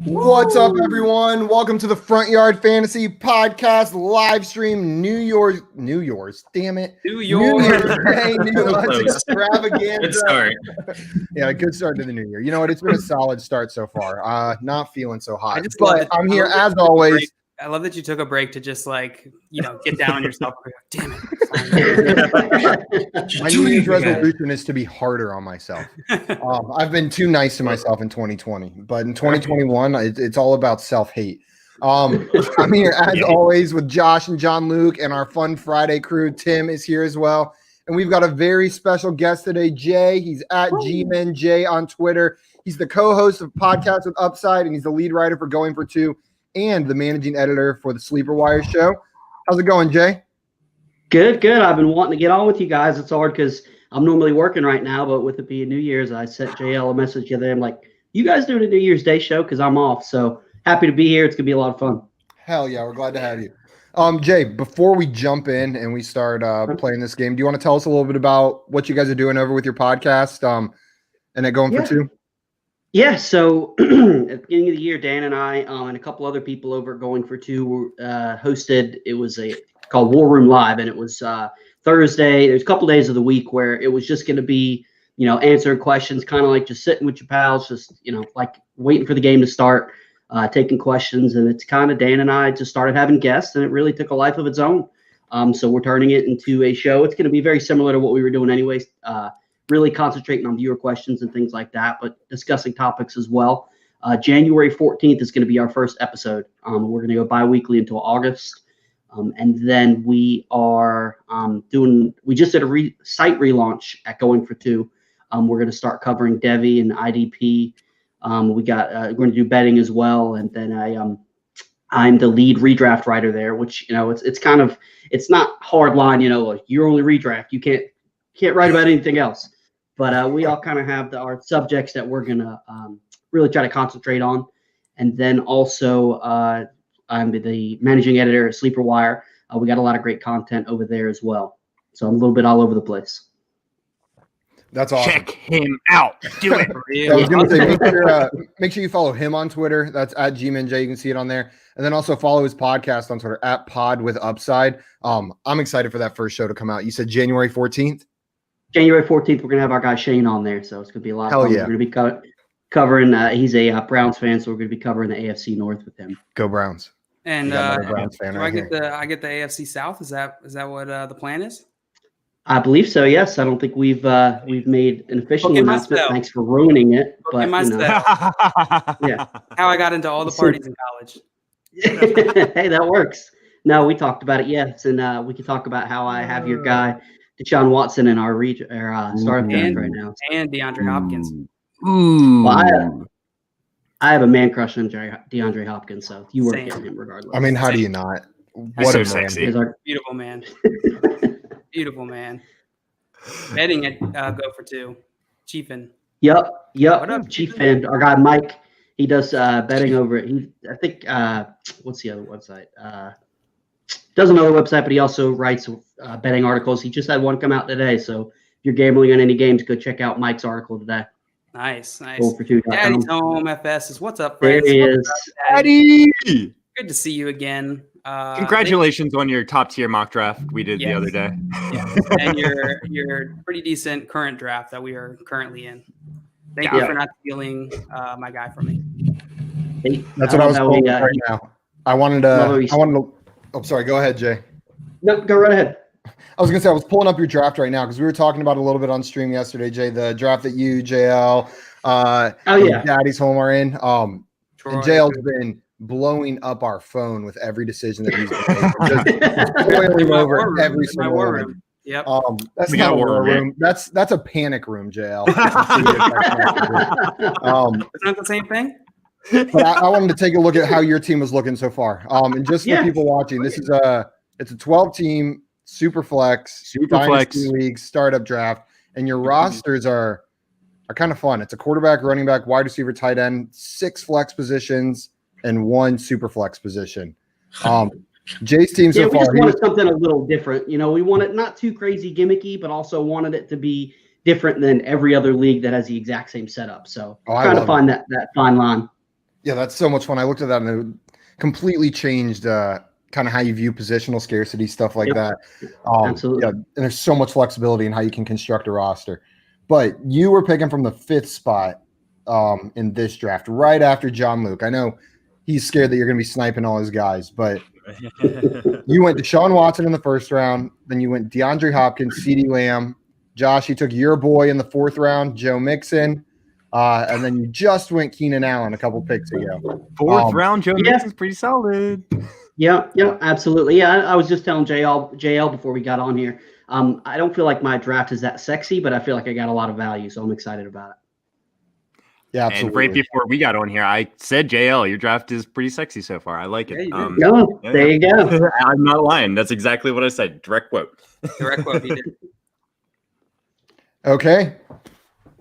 What's up, everyone? Welcome to the Front Yard Fantasy Podcast live stream. New Year's extravaganza. Good start. Yeah, good start to the new year. You know what? It's been a solid start so far. Not feeling so hot, but I'm here as always. I love that you took a break to just get down on yourself. Damn it. My New Year's resolution is to be harder on myself. I've been too nice to myself in 2020, but in 2021, it's all about self-hate. I'm here as always with Josh and John Luke and our Fun Friday crew. Tim is here as well. And we've got a very special guest today, Jay. He's at GMenJ on Twitter. He's the co-host of Podcasts with Upside, and he's the lead writer for Going for Two and the managing editor for the Sleeper Wire show. How's it going, Jay? Good. I've been wanting to get on with you guys. It's hard because I'm normally working right now, but with it being New Year's, I sent JL a message the other day. I'm like, you guys doing a New Year's Day show? Because I'm off. So happy to be here. It's going to be a lot of fun. Hell yeah. We're glad to have you. Jay, before we jump in and we start playing this game, do you want to tell us a little bit about what you guys are doing over with your podcast and then Going for Two? Yeah, so at the beginning of the year, Dan and I and a couple other people over at Going for Two hosted. It was called War Room Live, and it was Thursday. There's a couple days of the week where it was just going to be, answering questions, kind of like just sitting with your pals, just, like waiting for the game to start, taking questions. And it's kind of Dan and I just started having guests, and it really took a life of its own. So we're turning it into a show. It's going to be very similar to what we were doing anyways. Really concentrating on viewer questions and things like that, but discussing topics as well. January 14th is going to be our first episode. We're going to go bi-weekly until August. And then we are we just did a site relaunch at Going for Two. We're going to start covering Devi and IDP. We're going to do betting as well. And then I'm the lead redraft writer there, which, it's not hard line, you're only redraft. You can't write about anything else. But we all kind of have our subjects that we're going to really try to concentrate on. And then also I'm the managing editor at Sleeper Wire. We got a lot of great content over there as well. So I'm a little bit all over the place. That's awesome. Check him out. Do it. I was going to say, make sure you follow him on Twitter. That's at GMenJ. You can see it on there. And then also follow his podcast on Twitter at Pod with Upside. I'm excited for that first show to come out. You said January 14th? January 14th, we're going to have our guy Shane on there, so it's going to be a lot of fun. Yeah. We're going to be covering he's a Browns fan, so we're going to be covering the AFC North with him. Go Browns. And Browns fan I get the AFC South? Is that what the plan is? I believe so, yes. I don't think we've made an official announcement. Thanks for ruining it. But yeah. How I got into all the parties in college. Hey, that works. No, we talked about it, yes. And we can talk about how I have your guy Deshaun Watson in our startup draft right now. And DeAndre Hopkins. Well, I have a man crush on DeAndre Hopkins, so you work on him regardless. I mean, how do you not? What a sexy. Beautiful man. Beautiful man. Betting at Go for Two. Chiefin. Yep. Chiefin. Our guy Mike, he does betting over it. I think what's the other website? Does another website, but he also writes betting articles. He just had one come out today. So if you're gambling on any games, go check out Mike's article today. Nice. Daddy's home. FS is what's up, friends? There he is. Daddy. Good to see you again. Congratulations on your top tier mock draft we did the other day. Yeah, and your pretty decent current draft that we are currently in. Thank you for not stealing my guy from me. That's what I was pulling right now. I wanted to. Oh, sorry. Go ahead, Jay. No, go right ahead. I was going to say, I was pulling up your draft right now because we were talking about it a little bit on stream yesterday, Jay, the draft that you, JL, Daddy's home are in. And JL's been blowing up our phone with every decision that he's made. Just boiling over every single one. Yep. That's We not got a war war room, room. That's a panic room, JL. It's not the same thing. But I wanted to take a look at how your team was looking so far. And just for people watching, this is it's a 12-team super flex dynasty league startup draft, and your rosters are kind of fun. It's a quarterback, running back, wide receiver, tight end, 6 flex positions, and 1 super flex position. Jay's team so we far. just wanted something a little different. You know, we wanted not too crazy gimmicky, but also wanted it to be different than every other league that has the exact same setup. So trying to find that fine line. Yeah, that's so much fun. I looked at that and it completely changed kind of how you view positional scarcity, stuff like that. Absolutely. Yeah, and there's so much flexibility in how you can construct a roster. But you were picking from the 5th spot in this draft, right after John Luke. I know he's scared that you're going to be sniping all his guys, but you went to Deshaun Watson in the 1st round. Then you went DeAndre Hopkins, CeeDee Lamb. Josh, you took your boy in the 4th round, Joe Mixon. And then you just went Keenan Allen a couple picks ago. 4th round, Joe Mixon's pretty solid. Yeah, absolutely. Yeah, I was just telling JL before we got on here. I don't feel like my draft is that sexy, but I feel like I got a lot of value, so I'm excited about it. Yeah, absolutely. And right before we got on here, I said, JL, your draft is pretty sexy so far. I like it. There you go. I'm not lying. That's exactly what I said. Direct quote. Direct quote. You did. Okay.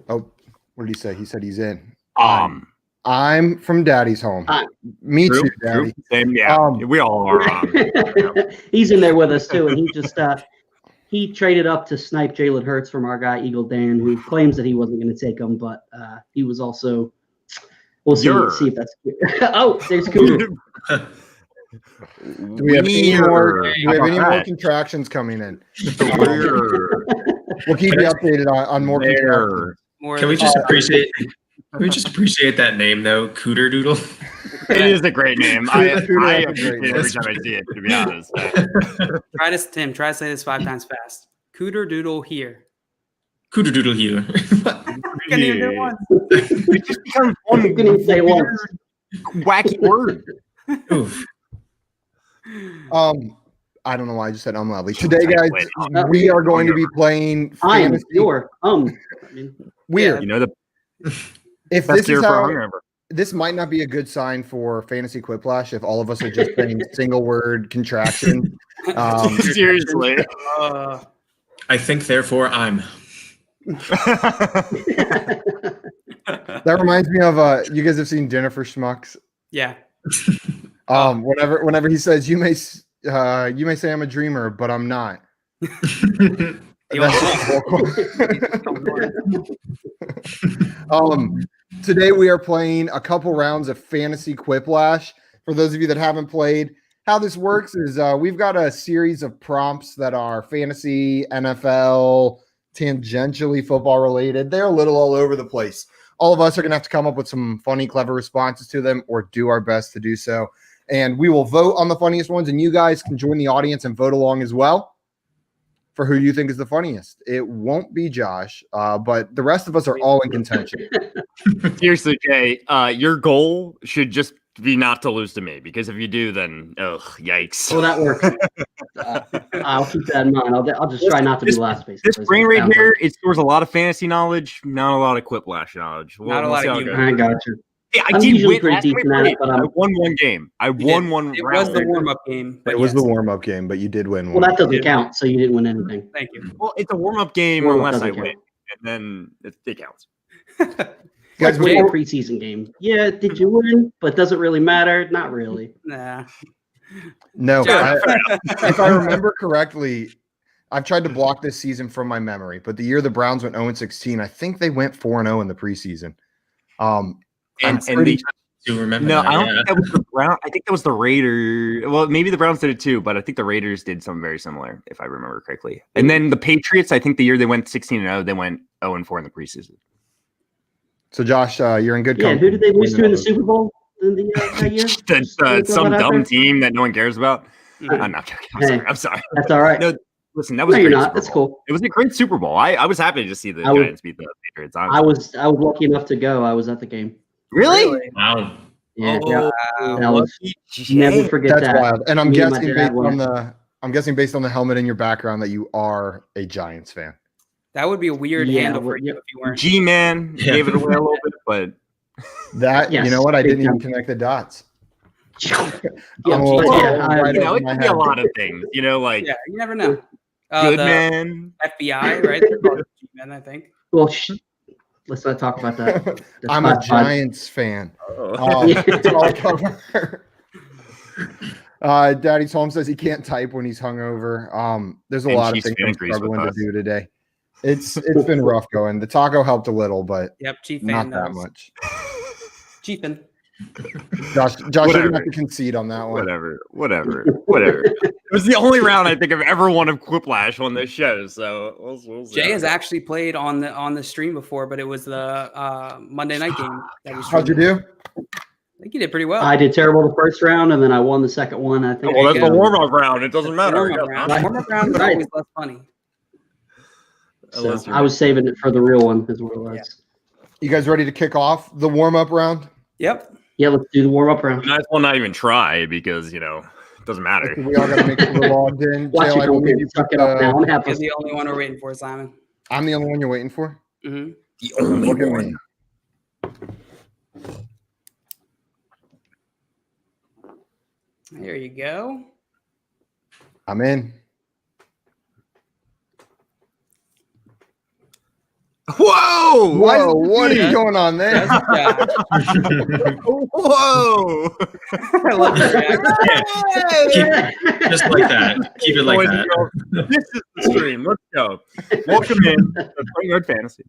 Oh, what did he say? He said he's in. I'm from Daddy's home. Me too, Daddy. Same, yeah. We all are. He's in there with us too, and he just he traded up to snipe Jalen Hurts from our guy Eagle Dan, who claims that he wasn't going to take him, but he was also. We'll see if that's. Oh, there's Cooter. Do we have any more contractions coming in? We'll keep you updated on more contractions. Can we just appreciate that name though, Cooter Doodle? It is a great name. I appreciate it every time I see it, to be honest. Try to say this 5 times fast. Cooter Doodle here. Cooter Doodle here. You can even do it once. It just becomes one wacky word. Oof. I don't know why I just said unlovely. Today, guys, we are going to be playing fantasy. Weird. You know if this is how, this might not be a good sign for fantasy Quiplash if all of us are just saying single word contraction. Seriously. I think, therefore, I'm. That reminds me of you guys have seen Dinner for Schmucks? Yeah. Whenever he says you may say I'm a dreamer, but I'm not. Today we are playing a couple rounds of fantasy Quiplash. For those of you that haven't played, how this works is we've got a series of prompts that are fantasy, NFL, tangentially football related. They're a little all over the place. All of us are going to have to come up with some funny, clever responses to them or do our best to do so. And we will vote on the funniest ones, and you guys can join the audience and vote along as well for who you think is the funniest. It won't be Josh, but the rest of us are all in contention. Seriously, Jay, your goal should just be not to lose to me, because if you do, then yikes. Well, that works. I'll keep that in mind. I'll just try not to be last. This brain right here, it stores a lot of fantasy knowledge, not a lot of Quiplash knowledge. Not a lot of humor. I got you. Yeah, I did win. I won one game. I won one round. It was the warm-up game. It was the warm-up game, but you did win one. Well, that doesn't count, so you didn't win anything. Thank you. Well, it's a warm-up game unless I win, and then it counts. Guys, we a preseason game. Yeah, did you win? But does it really matter? Not really. Nah. No. If I remember correctly, I've tried to block this season from my memory, but the year the Browns went 0-16, I think they went 4-0 in the preseason. And they remember. No, I don't think that was the Brown. I think that was the Raiders. Well, maybe the Browns did it too, but I think the Raiders did something very similar, if I remember correctly. And then the Patriots, I think the year they went 16-0, they went 0-4 in the preseason. So, Josh, you're in good company. Yeah, who did they lose to in the Super Bowl in that year? Some dumb team that no one cares about. I'm not joking. I'm sorry. That's all right. No, listen, that was no, a great you're not. Super That's Bowl. cool. It was a great Super Bowl. I was happy to see the Giants beat the Patriots. I was lucky enough to go. I was at the game. Really? Wow. Yeah, Oh, that was lucky never Jay. forget That's that. wild. And I'm Me and my guessing dad based on the helmet in your background that you are a Giants fan. That would be a weird Yeah, handle for well, you if you weren't. G-Man Yeah. gave it away a little bit, but That Yes, you know what? I big didn't even time. connect the dots. Yeah, I'm a but little- yeah, right you know, over it my could be a head. lot of things. You know, like Yeah, you never know. Good The Man. FBI, right? They're called G-Men, I think. well, let's not talk about that. That's I'm a classified. Giants fan. Oh. That's all I cover. Daddy's home says he can't type when he's hungover. There's a And lot of Chiefs things fan I'm agrees with struggling to us. do today. It's been rough going. The taco helped a little, but Yep, Chief not fan that knows. much. Chiefin. Josh, you're gonna Whatever. have to concede on that one. Whatever. It was the only round I think I've ever won of Quiplash on this show. So we'll see. Jay has actually played on the stream before, but it was the Monday night game that we How'd you streamed. do? I think you did pretty well. I did terrible the first round, and then I won the second one. I think. Well, that's the go. warm-up round. It doesn't matter. Warm-up round. Right. Warm-up round is Right. always less funny. So Unless you're- I was saving it for the real one, is what it was. You guys ready to kick off the warm-up round? Yep. Yeah, let's do the warm up round. Might as well not even try because it doesn't matter. We all gotta make sure we're logged in. Watch Jail, you I go believe here. you Suck put it up now and have You're us. the only one we're waiting for, Simon. I'm the only one you're waiting for. Mm-hmm. The only Look at one. me. There you go. I'm in. Whoa! Whoa, what is Yeah. going on there? That's Jack. Whoa! I love that. Keep- just like that. Keep it like Boys and that. girls, this is the stream. Let's go. Welcome in to Playing Hard Fantasy.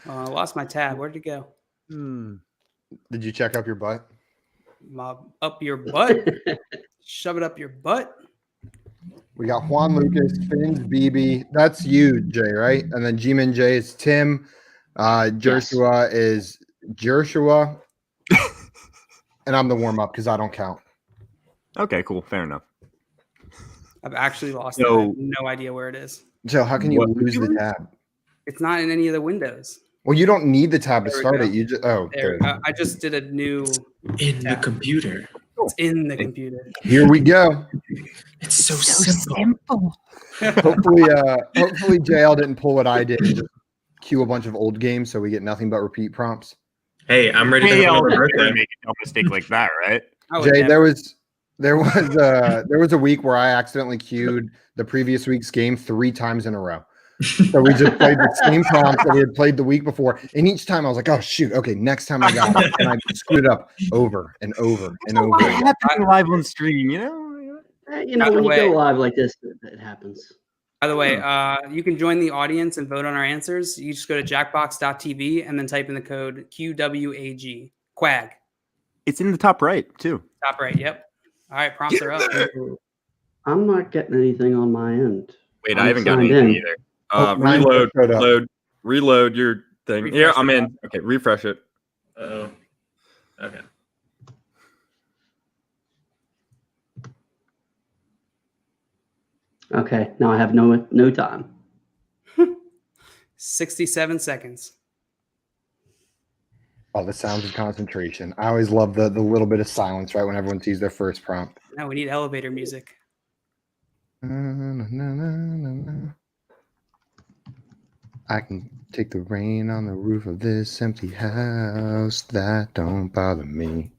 I lost my tab. Where'd it go? Did you check up your butt? Up your butt. Shove it up your butt. We got Juan Lucas, Fins, BB. That's you, Jay, right? And then G-Man J is Tim. Joshua is Joshua. And I'm the warm-up because I don't count. Okay, cool. Fair enough. I've actually lost it. So- I have no idea where it is. Joe, how can you What? lose the tab? It's not in any of the windows. Well, you don't need the tab to There we start go. it. You just There, I just did a new. In the computer. It's in the computer. here we go. It's so simple. Hopefully JL didn't pull what I did and just cue a bunch of old games so we get nothing but repeat prompts. Hey, I'm ready to Hey, have I'll another never birthday. make a dumb mistake like that, right? I would Jay, never- there was a week where I accidentally queued the previous week's game 3 times in a row. So we just played the same prompts that we had played the week before, and each time I was like, "Oh shoot, okay, next time I got it," and I screwed up over and over and over. again. Happening live on stream, you know. You know, By the when you way- go live like this, it happens. By the way, you can join the audience and vote on our answers. You just go to jackbox.tv and then type in the code QWAG. Quag. It's in the top right too. Top right. Yep. All right. Prompts are up. I'm not getting anything on my end. Wait, I'm I haven't gotten signed anything in. either. Mine Reload, showed up. reload your thing. Refresh Yeah, it I'm up. in. Okay, refresh it. Oh. Okay. Okay, now I have no time. 67 seconds. Oh, the sounds of concentration. I always love the little bit of silence right when everyone sees their first prompt. Now we need elevator music. I can take the rain on the roof of this empty house. That don't bother me.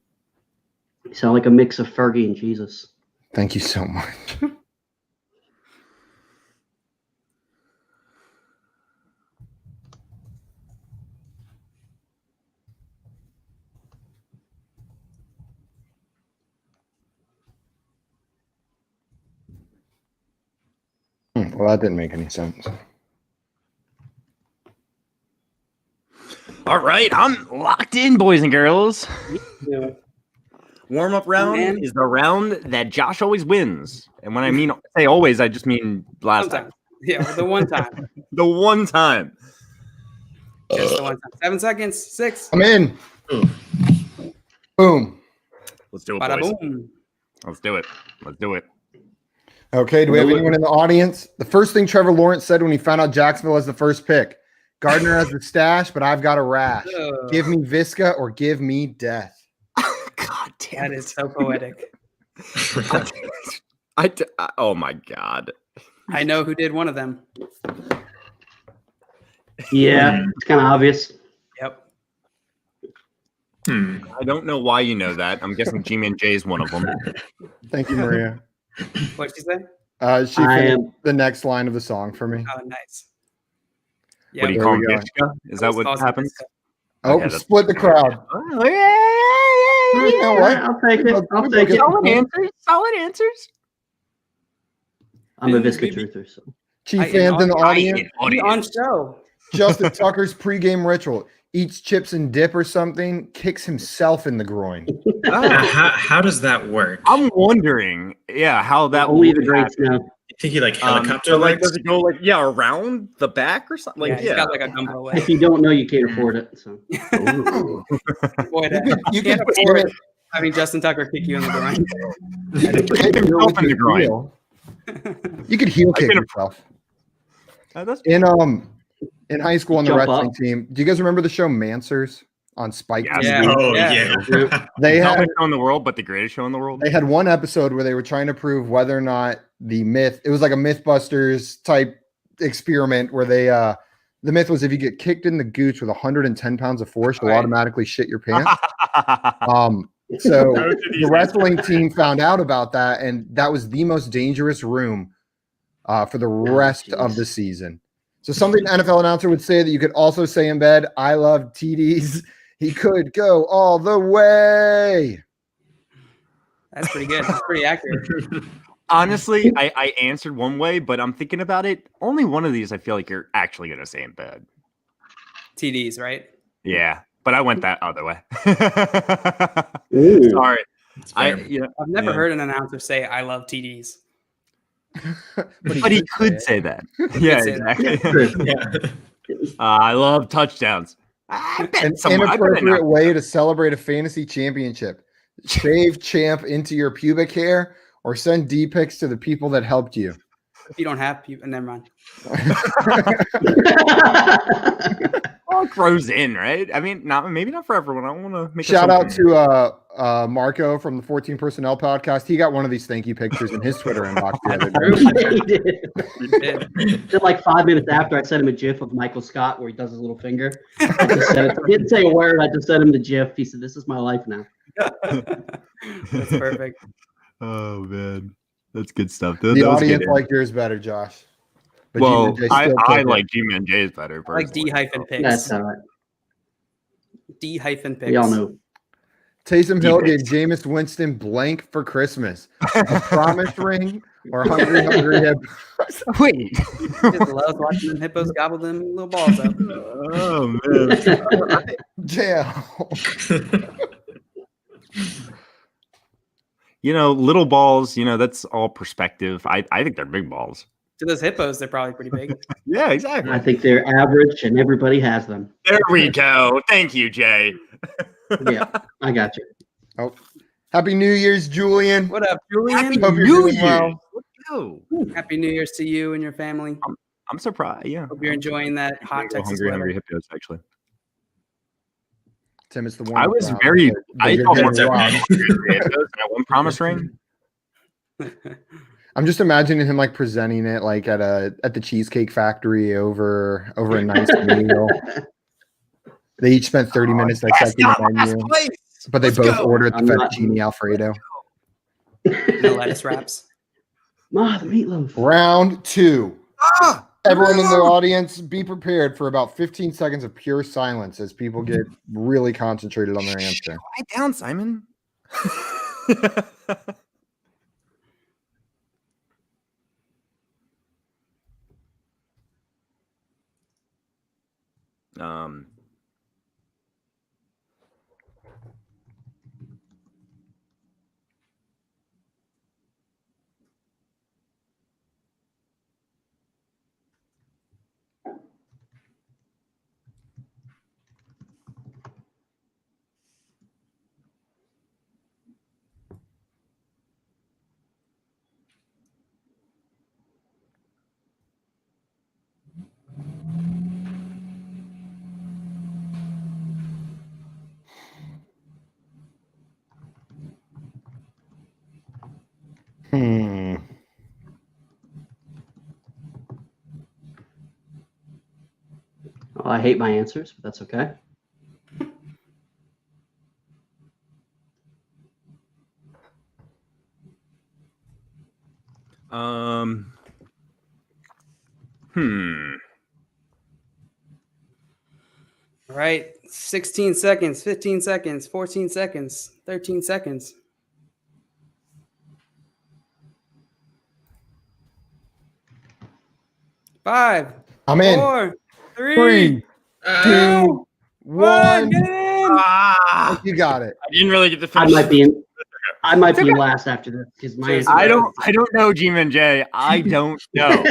You sound like a mix of Fergie and Jesus. Thank you so much. Well, that didn't make any sense. All right, I'm locked in, boys and girls. Yeah. Warm up round man. is the round that Josh always wins. And when I say always, I just mean last time. Sometimes. Yeah, the one time. The one time. Just the one time. 7 seconds. 6. I'm in. Ooh. Boom. Let's do it, Bada boys. boom. Let's do it. Let's do it. Okay, do we have anyone in the audience? The first thing Trevor Lawrence said when he found out Jacksonville as the first pick, Gardner has the stash, but I've got a rash. Ugh. Give me Visca or give me death. God damn That it. is so poetic. Oh my God. I know who did one of them. Yeah, it's kind of obvious. Yep. I don't know why you know that. I'm guessing G-Man J is one of them. Thank you, Maria. What'd she say? She finished the next line of the song for me. Oh, nice. What do you there call we him? go. Vishka? Is that what happens? Oh, Okay, that's- split the crowd. Oh, yeah. You know what? I'll take it. I'll take it. Solid answers. Solid answers. I'm a Visca truther, so. Chief fans in the audience. Be on show. Justin Tucker's pregame ritual. Eats chips and dip or something, kicks himself in the groin. How does that work? I'm wondering, how that Only the would greats happen. know. You think he like helicopter So, like, legs? does it go around the back or something? Like, He's got like a gumbo leg. If you don't know, you can't afford it. So. Boy, You can't could afford pin it. Having Justin Tucker kick you in the groin. Kick himself in the groin. You could heel kick yourself. In high school on the Jump wrestling up. team, do you guys remember the show Mansers on Spike Yeah. TV? Oh Yeah. yeah. They Not had the show in the world, but the greatest show in the world. they had one episode where they were trying to prove whether or not the myth, it was like a Mythbusters type experiment where they the myth was if you get kicked in the gooch with 110 pounds of force, you'll Right. automatically shit your pants. So the wrestling team found out about that, and that was the most dangerous room for the rest of the season. So something an NFL announcer would say that you could also say in bed, I love TDs. He could go all the way. That's pretty good. That's pretty accurate. Honestly, I answered one way, but I'm thinking about it. Only one of these I feel like you're actually going to say in bed. TDs, right? Yeah, but I went that other way. Ooh. Sorry. I've never heard an announcer say, I love TDs. But he could say that. Yeah, say that. exactly. I love touchdowns. An inappropriate way to celebrate a fantasy championship. Shave champ into your pubic hair or send D pics to the people that helped you. If you don't have people, never mind. All grows in, right? I mean, maybe not for everyone. I want to make shout out to Marco from the 14 Personnel podcast. He got one of these thank you pictures in his Twitter inbox the other day. He did. Just like 5 minutes after I sent him a GIF of Michael Scott where he does his little finger. I just said it. He didn't say a word. I just sent him the GIF. He said, "This is my life now." That's perfect. Oh man, that's good stuff. The audience like yours better, Josh. But well, G-Man J I like G-Man J's better. I like D-pics. That's all right. D-pics. We all know. Taysom Hill gave Jameis Winston blank for Christmas. A promise ring or hungry hippos? Wait. Just loves watching them hippos gobble them little balls up. Oh man. Jail. Little balls, that's all perspective. I think they're big balls. To those hippos, they're probably pretty big. Yeah, exactly. I think they're average and everybody has them. There we go. Thank you, Jay. Yeah, I got you. Oh, Happy New Year's, Julian. What up, Julian? Happy Hope you're New doing Year. well. Let's go. Happy New Year's to you and your family. I'm surprised. Yeah. Hope you're enjoying that hot Texas hungry weather. hippos, actually. Tim, it's the one. I was I thought that one promise ring. I'm just imagining him like presenting it like at the Cheesecake Factory over a nice meal. They each spent 30 minutes dissecting the menu, but they both ordered the fettuccine Alfredo. No lettuce wraps. Ma, the meatloaf. Round 2. Everyone in the audience, be prepared for about 15 seconds of pure silence as people get really concentrated on their answer. Quiet down, Simon. I hate my answers, but that's okay. All right. 16 seconds, 15 seconds, 14 seconds, 13 seconds. Five. I'm in. 4, 3, 3, 2, 1. man. You got it. I didn't really get the I finish. might be last after this because my answer. I don't know, G-Man J. I don't know.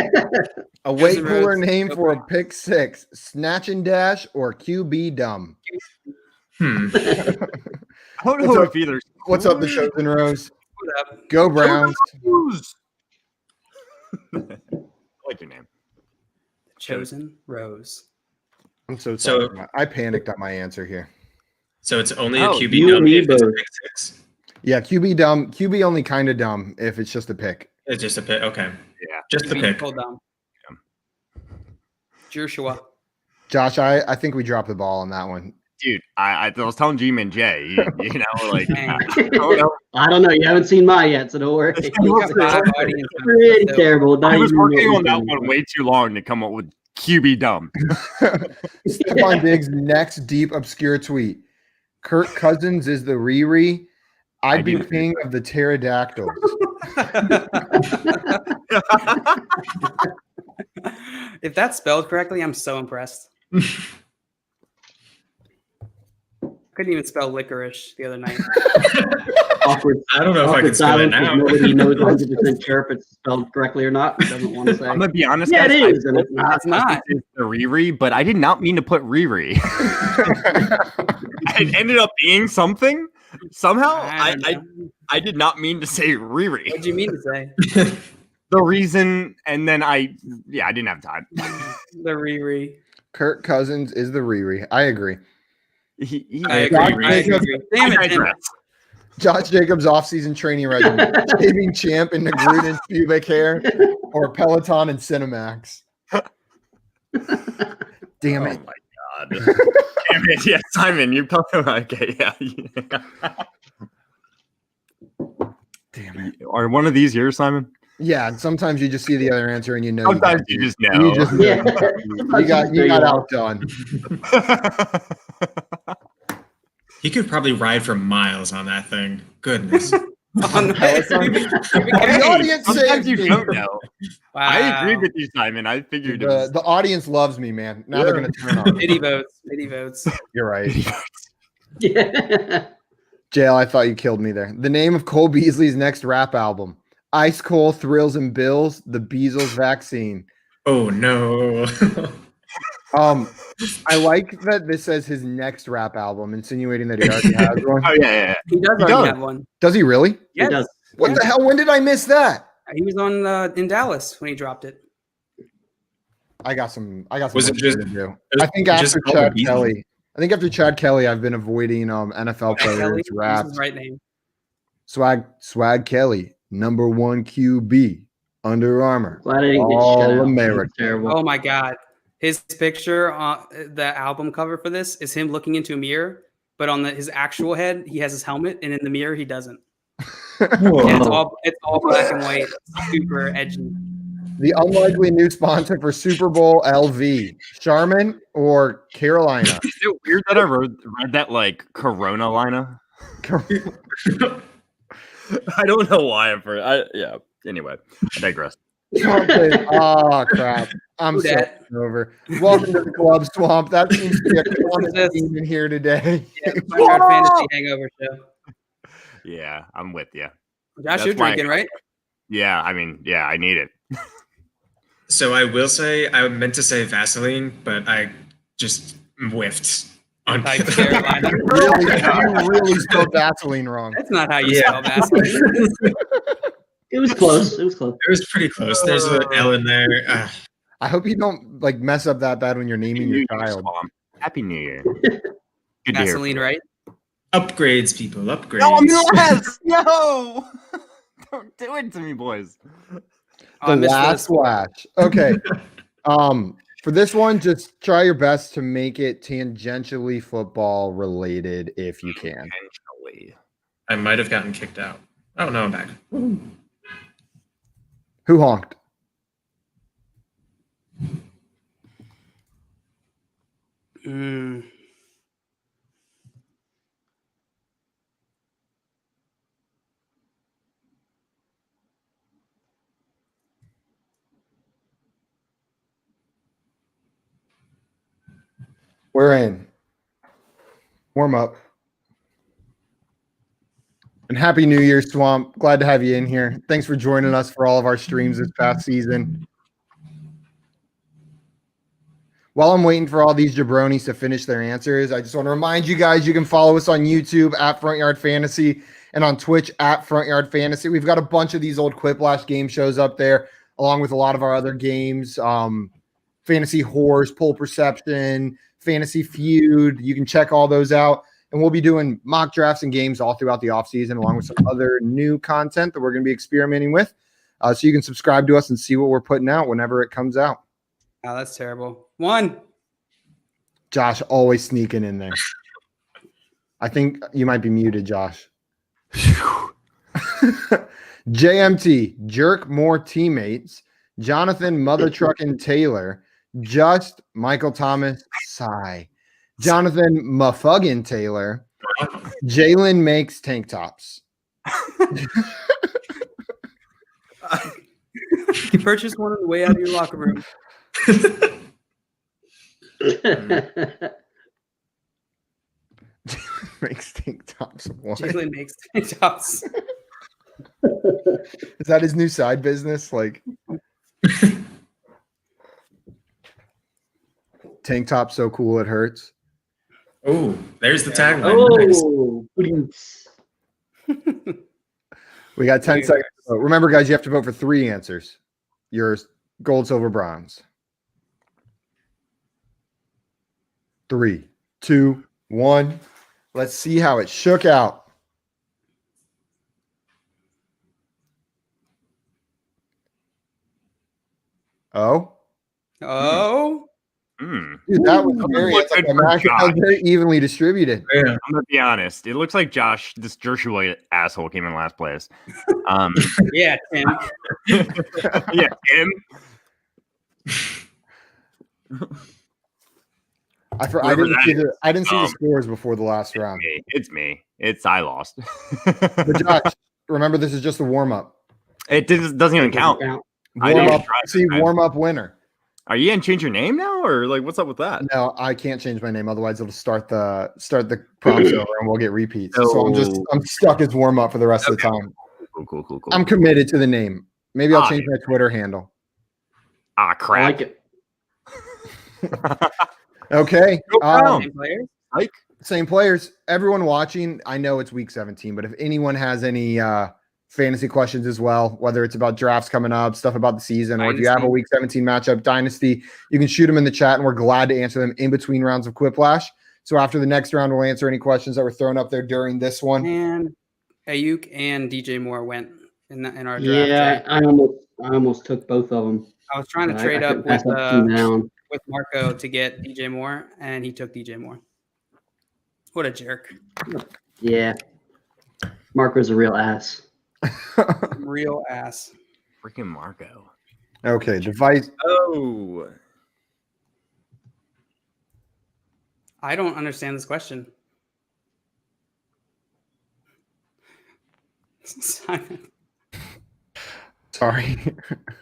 A way Jason cooler Rhodes. name for a pick six: Snatch and Dash or QB Dumb. Hmm. I don't know if either. What's up, the Chosen Rose? What up? Go Browns. I like your name. Chosen Rose. I'm so So- sorry. I panicked at my answer here. So it's only Oh, a QB you dumb and me if it's a both. pick six. Yeah, QB dumb. QB only kind of dumb if it's just a pick. It's just a pick. Okay. Yeah. Just the pick. Hold on. Joshua. Josh, I think we dropped the ball on that one. Dude, I was telling G-Man J, you know, like, Dang. I don't know. I don't know. You haven't seen mine yet, so don't worry. We got 5 audience Pretty members, so- terrible. Not I was even what working we're on that doing. one way too long to come up with QB dumb. Stephon Diggs' next deep obscure tweet. Kirk Cousins is the Riri. I'd be king of the pterodactyls. If that's spelled correctly, I'm so impressed. Couldn't even spell licorice the other night. Awkward. I don't know if I Awkward can spell it silence 'cause now. Nobody knows 100% sure if it's spelled correctly or not. Doesn't want to say. I'm gonna be honest, Yeah, guys, it I is, and it's not. It's not. It's the Riri, but I did not mean to put Riri. It ended up being something. Somehow, I don't know. I did not mean to say Riri. What'd you mean to say? The reason, and then I didn't have time. The Riri. Kirk Cousins is the Riri. I agree. I Josh agree. I Jacobs- agree. Damn it. Tim. Josh Jacobs' offseason training regimen: shaving champ in Gruden pubic hair, or Peloton and Cinemax. Damn it! Oh my god! Damn it! Yeah, Simon, you're probably okay. Yeah. Damn it! Are one of these yours, Simon? Yeah, and sometimes you just see the other answer and you know. Sometimes you just know. You just know. Yeah. You got outdone. He could probably ride for miles on that thing. Goodness. On the Peloton. The audience Sometimes saved you me. don't know. Wow. I agree with you, Simon. I figured it was. The audience loves me, man. Now they're gonna turn on me. Pity votes. Pity votes. You're right. Yeah. JL, I thought you killed me there. The name of Cole Beasley's next rap album: Ice Cole, Thrills and Bills, The Beasles Vaccine. Oh no. I like that this says his next rap album, insinuating that he already has one. Oh yeah. He does already have one. Does he really? Yes. does. What the hell? When did I miss that? He was on in Dallas when he dropped it. I got some. Was it work just- to do. was I think it after just called Chad the Beasles? Kelly. I think after Chad Kelly, I've been avoiding NFL Kelly, players use rap. his right name. Swag Kelly, #1 QB, Under Armour, Glad I didn't get All shut out. American. Terrible. Oh my God. His picture on the album cover for this is him looking into a mirror, but on his actual head, he has his helmet, and in the mirror, he doesn't. Whoa. Yeah, it's all black and white, super edgy. The unlikely new sponsor for Super Bowl LV, Charmin or Carolina? Is it weird that I read that like Corona lina? I don't know why I've heard. Yeah. Anyway, I digress. Oh crap! I'm Who so dat? over. Welcome to the club, Swamp. That seems to be a common this? theme in here today. Yeah, my God, fantasy hangover show. Yeah, I'm with you. Josh, you're why- drinking, right? Yeah, I mean, yeah, I need it. So I will say I meant to say Vaseline, but I just whiffed on Like Carolina. You really spelled Vaseline wrong. That's not how you Yeah. spell Vaseline. It was close. It was close. It was pretty close. There's an L in there. I hope you don't like mess up that bad when you're naming your child. Swamp. Happy New Year. Good to hear Vaseline, from you. right? Upgrades, people. Upgrades. No, I'm last. No, don't do it to me, boys. The last flash. Okay. For this one, just try your best to make it tangentially football related if you can. Tangentially. I might have gotten kicked out. Oh no, I'm back. Who honked? We're in. Warm up. And Happy New Year, Swamp. Glad to have you in here. Thanks for joining us for all of our streams this past season. While I'm waiting for all these jabronis to finish their answers, I just want to remind you guys you can follow us on YouTube at Front Yard Fantasy and on Twitch at Front Yard Fantasy. We've got a bunch of these old Quiplash game shows up there, along with a lot of our other games. Fantasy Horse, Pole Perception, Fantasy Feud. You can check all those out. And we'll be doing mock drafts and games all throughout the offseason, along with some other new content that we're going to be experimenting with. So you can subscribe to us and see what we're putting out whenever it comes out. Oh, that's terrible. 1. Josh always sneaking in there. I think you might be muted, Josh. JMT, Jerk More Teammates, Jonathan Mother Truckin' Taylor, Just Michael Thomas, Sigh, Jonathan Muffuggin Taylor, Jalen Makes Tank Tops. You purchased one on the way out of your locker room. Makes Tank Tops. What? Jalen makes tank tops. Is that his new side business? Like tank top so cool it hurts. Oh, there's the tagline. Oh, nice. We got 10 seconds to vote. Remember, guys, you have to vote for 3 answers. Yours, gold, silver, bronze. 3, 2, 1. Let's see how it shook out. Oh. Dude, that was very, very evenly distributed. Yeah. I'm gonna be honest. It looks like Josh, this Dershowitz asshole, came in last place. Yeah, Tim. Yeah, Tim. I didn't see the scores before the last round. It's me. I lost. But Josh, remember, this is just a warm up. It doesn't even count. Warm up winner. Are you gonna change your name now, or like what's up with that? No, I can't change my name. Otherwise, it'll start the prompts over, and we'll get repeats. So I'm stuck as warm up for the rest of the time. Cool. I'm committed to the name. Maybe I'll change my Twitter handle. Ah, crap. I like it. Okay. Same players? Same players. Everyone watching, I know it's week 17, but if anyone has any fantasy questions as well, whether it's about drafts coming up, stuff about the season, or if you have a week 17 matchup, Dynasty, you can shoot them in the chat and we're glad to answer them in between rounds of Quiplash. So after the next round, we'll answer any questions that were thrown up there during this one. And Ayuk and DJ Moore went in our draft. Yeah, I almost took both of them. I was trying to trade up with Marco to get DJ Moore, and he took DJ Moore. What a jerk. Yeah. Marco's a real ass. Real ass. Freaking Marco. Okay, device. Oh. I don't understand this question. Simon. Sorry.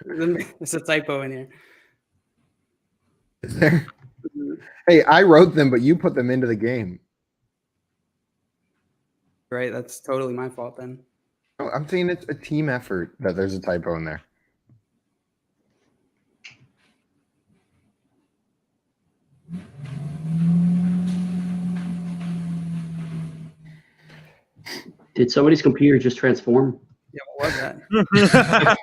There's a typo in here. Is there? Hey, I wrote them, but you put them into the game. Right, that's totally my fault then. Oh, I'm saying it's a team effort that there's a typo in there. Did somebody's computer just transform? Yeah, what was that?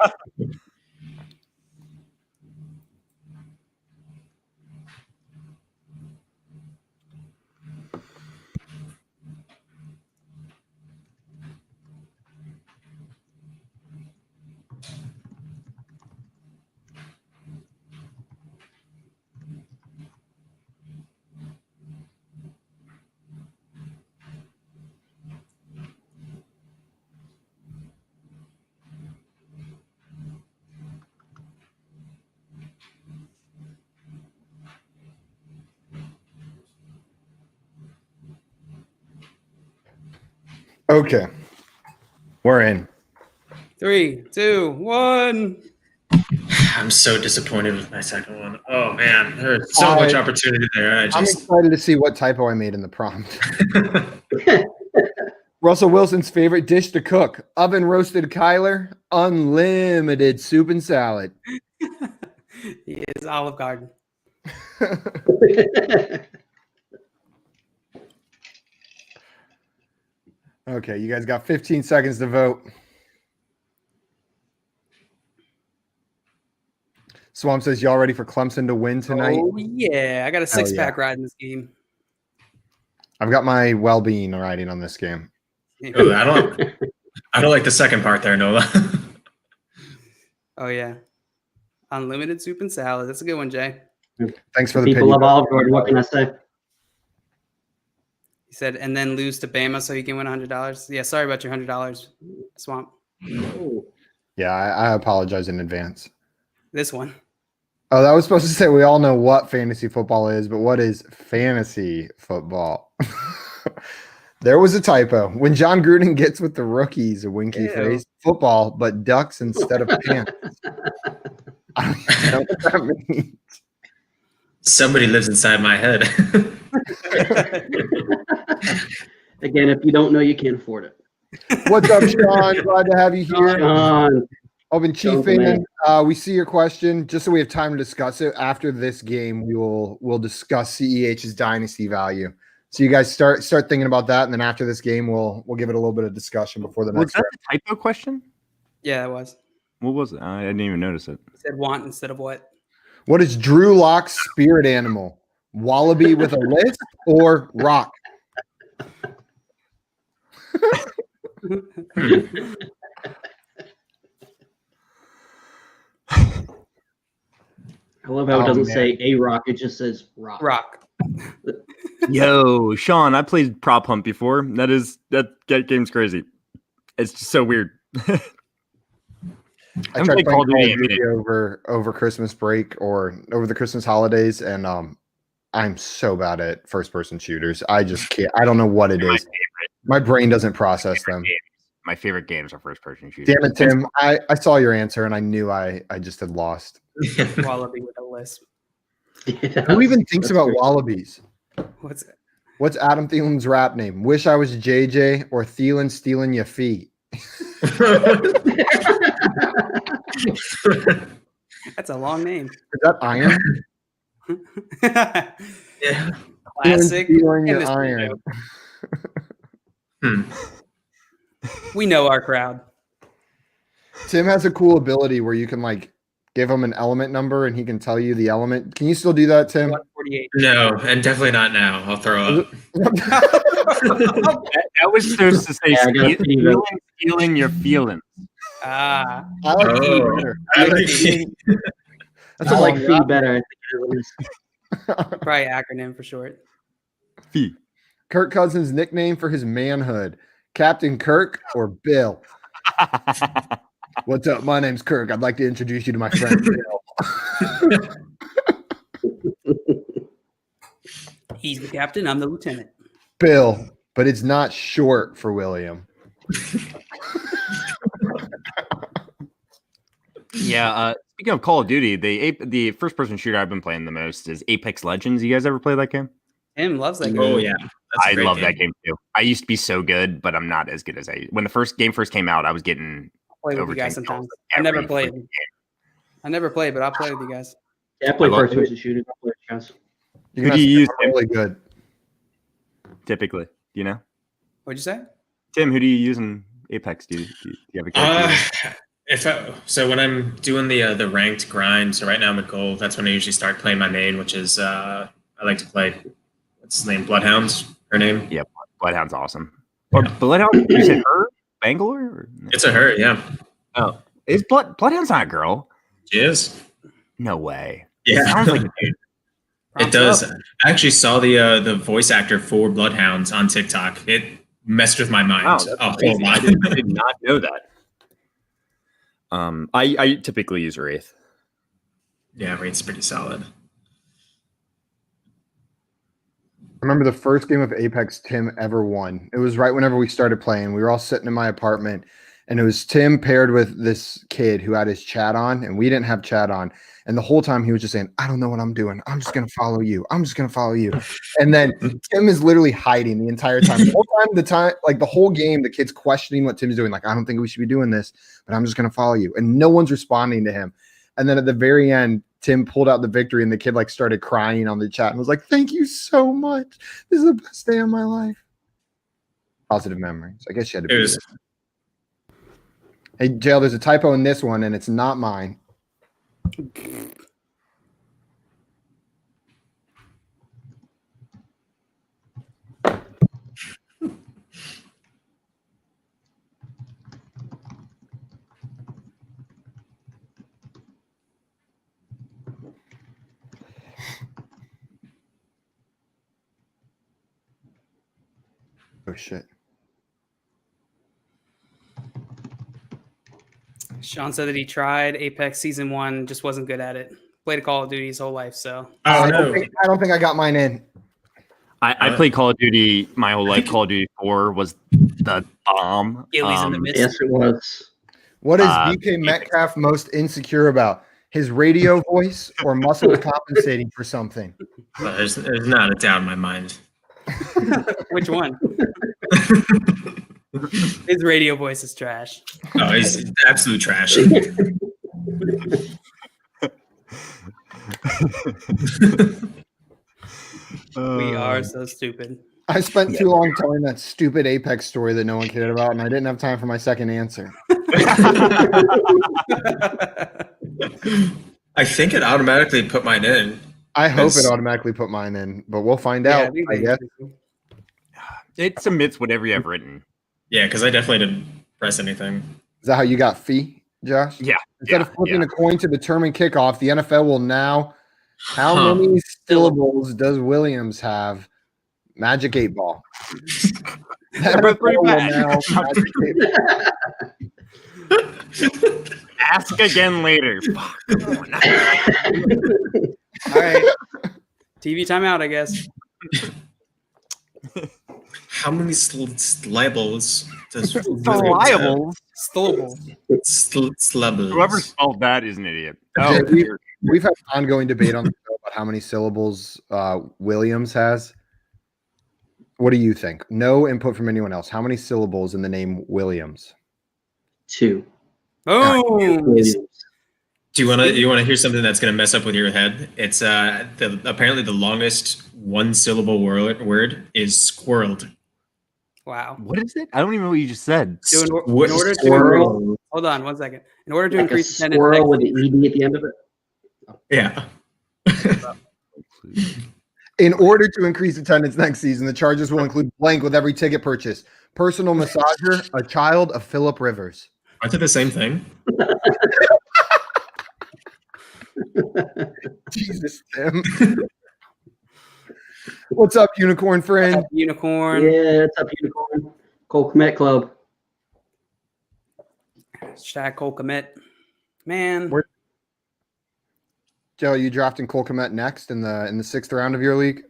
Okay. We're in. 3, 2, 1. I'm so disappointed with my second one. Oh man, there's so much opportunity there. I'm excited to see what typo I made in the prompt. Russell Wilson's favorite dish to cook: oven roasted Kyler, unlimited soup and salad. He is Olive Garden. Okay, you guys got 15 seconds to vote. Swamp says, y'all ready for Clemson to win tonight? Oh, yeah. I got a six-pack riding this game. I've got my well-being riding on this game. Ooh, I don't like the second part there, Nola. Oh, yeah. Unlimited soup and salad. That's a good one, Jay. Thanks for the People love Olive Garden. What can I say? He said, and then lose to Bama so you can win $100. Yeah, sorry about your $100, Swamp. Yeah, I apologize in advance. This one. Oh, that was supposed to say we all know what fantasy football is, but what is fantasy football? There was a typo. When John Gruden gets with the rookies, a winky face, football, but ducks instead of pants. I don't know what that means. Somebody lives inside my head. Again, if you don't know, you can't afford it. What's up, Sean? Glad to have you here. Sean. Open Chief fan, we see your question. Just so we have time to discuss it after this game, we'll discuss CEH's dynasty value. So you guys start thinking about that, and then after this game, we'll give it a little bit of discussion before the next. Was that the typo question? Yeah, it was. What was it? I didn't even notice it. He said want instead of what? What is Drew Lock's spirit animal? Wallaby with a lisp or rock? I love how it doesn't say a rock; it just says rock. Rock. Yo, Sean, I played prop hunt before. That game's crazy. It's just so weird. I tried playing Call of Duty over Christmas break or over the Christmas holidays, and I'm so bad at first-person shooters. I just can't. I don't know what it is. My brain doesn't process them. My favorite games are first-person shooters. Damn it, Tim! I saw your answer, and I knew I just had lost. Wallaby with a lisp. Yeah, Who even thinks about wallabies? What's it? What's Adam Thielen's rap name? Wish I was JJ or Thielen stealing your feet. That's a long name. Is that iron? Yeah. Classic. Stealing your iron. We know our crowd. Tim has a cool ability where you can like give him an element number and he can tell you the element. Can you still do that, Tim? 148. No, and definitely not now. I'll throw up. That was supposed to say stealing your feelings. Ah. I like fee better. I like fee. That's I a like long fee rap. better. I think it is. Probably acronym for short. Fee. Kirk Cousins' nickname for his manhood: Captain Kirk or Bill? What's up? My name's Kirk. I'd like to introduce you to my friend Bill. He's the captain. I'm the lieutenant. Bill, but it's not short for William. Yeah. Speaking of Call of Duty, the first-person shooter I've been playing the most is Apex Legends. You guys ever play that game? Tim loves that game. Oh yeah, I love that game too. I used to be so good, but I'm not as good as when the first game first came out. I was getting Play with over you guys 10 sometimes. kills I never every played. freaking game. I never played, but I'll play with you guys. Yeah, I play I love first person shooters. I play guys. You Who can do you use, have really good. Typically, you know? What'd you say? Tim, who do you use in Apex? Do you have a character? So when I'm doing the ranked grind, so right now I'm at gold. That's when I usually start playing my main, which is I like to play. What's his name? Bloodhound's her name. Yeah, Bloodhound's awesome. Or Bloodhound? You said her? Bangalore? Or no? It's a her. Yeah, Oh, is Bloodhound's not a girl? she is. No way. Yeah, It sounds like a dude. it does. I actually saw the voice actor for Bloodhounds on TikTok. It messed with my mind Wow, a that's whole crazy. lot. I did not know that. I typically use Wraith. Yeah, Rate's pretty solid. remember the first game of Apex Tim ever won. It was right whenever we started playing. We were all sitting in my apartment, and it was Tim paired with this kid who had his chat on, and we didn't have chat on. And the whole time he was just saying, I don't know what I'm doing. I'm just going to follow you. I'm just going to follow you. And then Tim is literally hiding the entire time. The whole game, the kid's questioning what Tim's doing. Like, I don't think we should be doing this, but I'm just going to follow you. And no one's responding to him. And then at the very end, Tim pulled out the victory, and the kid started crying on the chat and was like, thank you so much. This is the best day of my life. Positive memories. I guess you had to be there. Hey, Jail, there's a typo in this one, and it's not mine. Oh, shit. Sean said that he tried Apex Season 1, just wasn't good at it. Played a Call of Duty his whole life, so. I don't think I got mine in. I played Call of Duty my whole life. Call of Duty 4 was the bomb. Gilly's in the midst. Yes, it was. What is DK Metcalf most insecure about? His radio voice or muscles compensating for something? Well, there's not a doubt in my mind. Which one? His radio voice is trash. Oh, he's absolute trash. We are so stupid. I spent too long telling that stupid Apex story that no one cared about, and I didn't have time for my second answer. I think it automatically put mine in. I hope it automatically put mine in, but we'll find out. I guess. It submits whatever you have written. Yeah, because I definitely didn't press anything. Is that how you got fee, Josh? Yeah. Instead of flipping a coin to determine kickoff, the NFL will now. How many syllables does Williams have? Magic 8 Ball. Ask again later. All right. TV timeout, I guess. How many syllables does Syllables? Syllables. Whoever spelled that is an idiot. We've had ongoing debate on the show about how many syllables Williams has. What do you think? No input from anyone else. How many syllables in the name Williams? 2. Oh, Do you want to hear something that's going to mess up with your head? It's apparently the longest one syllable word is squirreled. wow. What is it? I don't even know what you just said. So in order to hold on 1 second. In order to increase attendance, squirrel with an ED at the end of it. Yeah. In order to increase attendance next season, the charges will include blank with every ticket purchase. Personal massager, a child of Philip Rivers. Aren't they the same thing? Jesus, Tim. What's up, unicorn friend? Unicorn. Yeah, it's up Unicorn. Cole Commit Club. Hashtag Cole Commit. Man. Joe, you drafting Cole Kmet next in the 6th round of your league?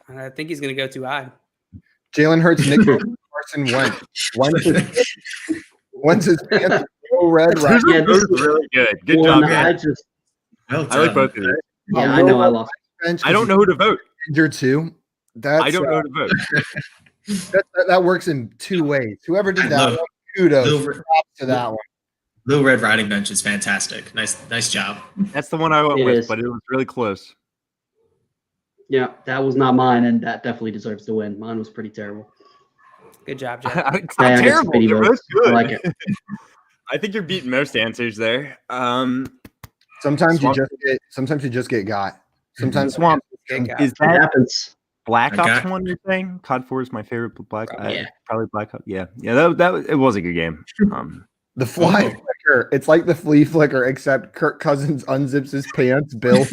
I think he's going to go too high. Jalen Hurts, Nick Carson when's his pants red right? Yeah, this is really good. Good job, man. I like both of these. Yeah, I know I lost. I don't know who to vote. Injured too. I don't know who to vote. That works in 2 ways. Whoever did that, kudos to that one. Little Red Riding Bench is fantastic. Nice job. That's the one I went with, but it was really close. Yeah, that was not mine, and that definitely deserves to win. Mine was pretty terrible. Good job, Jeff. It's not terrible. They're both good. I like it. I think you're beating most answers there. Sometimes you just get got. Sometimes Swamp. Is that happens. Black Ops one you're saying? COD 4 is my favorite Black Ops. Yeah. Probably Black Ops. Yeah. That it was a good game. The fly flicker. It's like the flea flicker, except Kirk Cousins unzips his pants. Bill.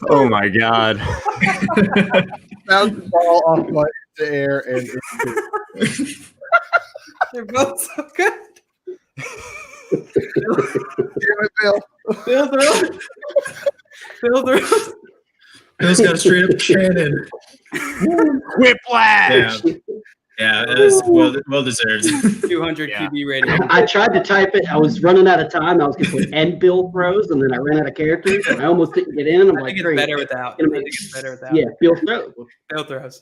Oh my God. Bounce the ball off the air and They're both so good. it, Bill. Bill throws. Bill throws. Bill's got a straight up cannon. Quiplash. Yeah, it was well deserved. 200 QB rating. I tried to type it. I was running out of time. I was going to put "and Bill throws," and then I ran out of characters. And I almost didn't get in. I'm I like, think it's great. better without. I think it's better without. Yeah, Bill throws. Bill throws.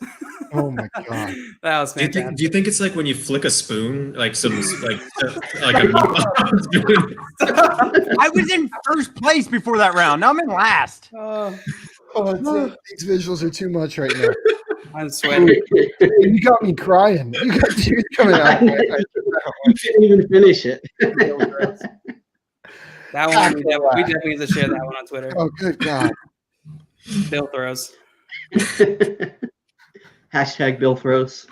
Oh my god. That was Do you fantastic. think it's like when you flick a spoon, like some like a meatball spoon? I was in first place before that round. Now I'm in last. These visuals are too much right now. I'm sweating. You got me crying. You got tears coming out. You couldn't even finish it. That one, we definitely need to share that one on Twitter. Oh, good God. Bill throws. Hashtag Bill throws.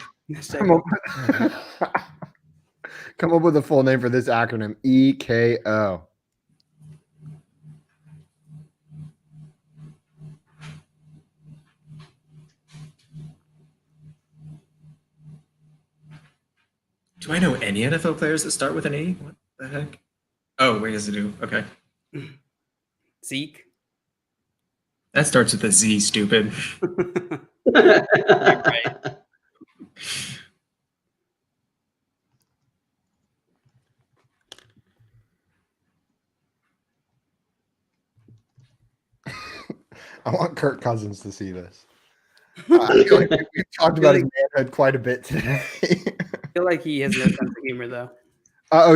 Come up with a full name for this acronym. EKO. Do I know any NFL players that start with an E? What the heck? Oh, wait, does it do? Okay. Zeke. That starts with a Z, stupid. Right. I want Kirk Cousins to see this. I feel like we've talked about his manhood quite a bit today. I feel like he has no sense of humor, though.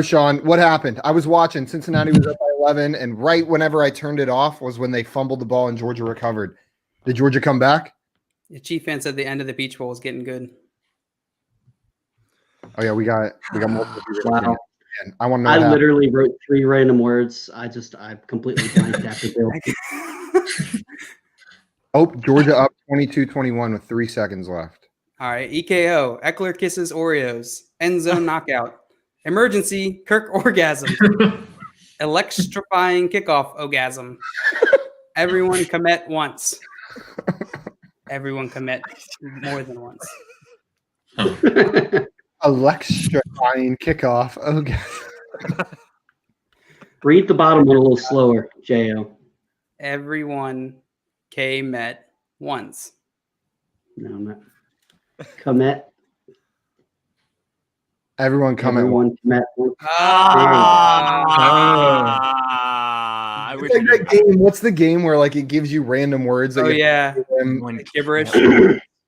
Sean, what happened? I was watching. Cincinnati was up by 11, and right whenever I turned it off was when they fumbled the ball and Georgia recovered. Did Georgia come back? The Chief fan said the end of the Peach Bowl was getting good. Oh yeah, we got multiple people. Wow. And I want to know. I literally wrote 3 random words. I completely blanked after Bill. Oh, Georgia up 22-21 with 3 seconds left. All right. EKO. Eckler kisses Oreos. End zone knockout. Emergency. Kirk orgasm. Electrifying kickoff orgasm. Everyone commit once. Everyone commit more than once. Electrifying kickoff. Okay. Read the bottom one a little slower, Jo. Everyone met once. No, I'm not. Commit. Everyone come at Everyone commit. I wish It's like that game. What's the game where like it gives you random words? That Oh, you yeah. have to do them? When- Gibberish.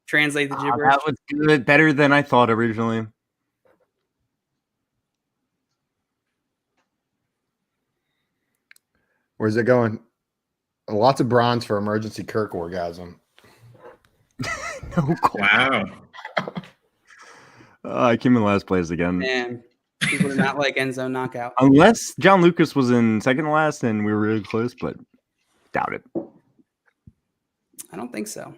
Translate the gibberish. that was good, better than I thought originally. Where's it going? Lots of bronze for emergency Kirk orgasm. No, Wow. I came in last place again. Man, people do not like end zone knockout. Unless John Lucas was in second to last and we were really close, but doubt it. I don't think so.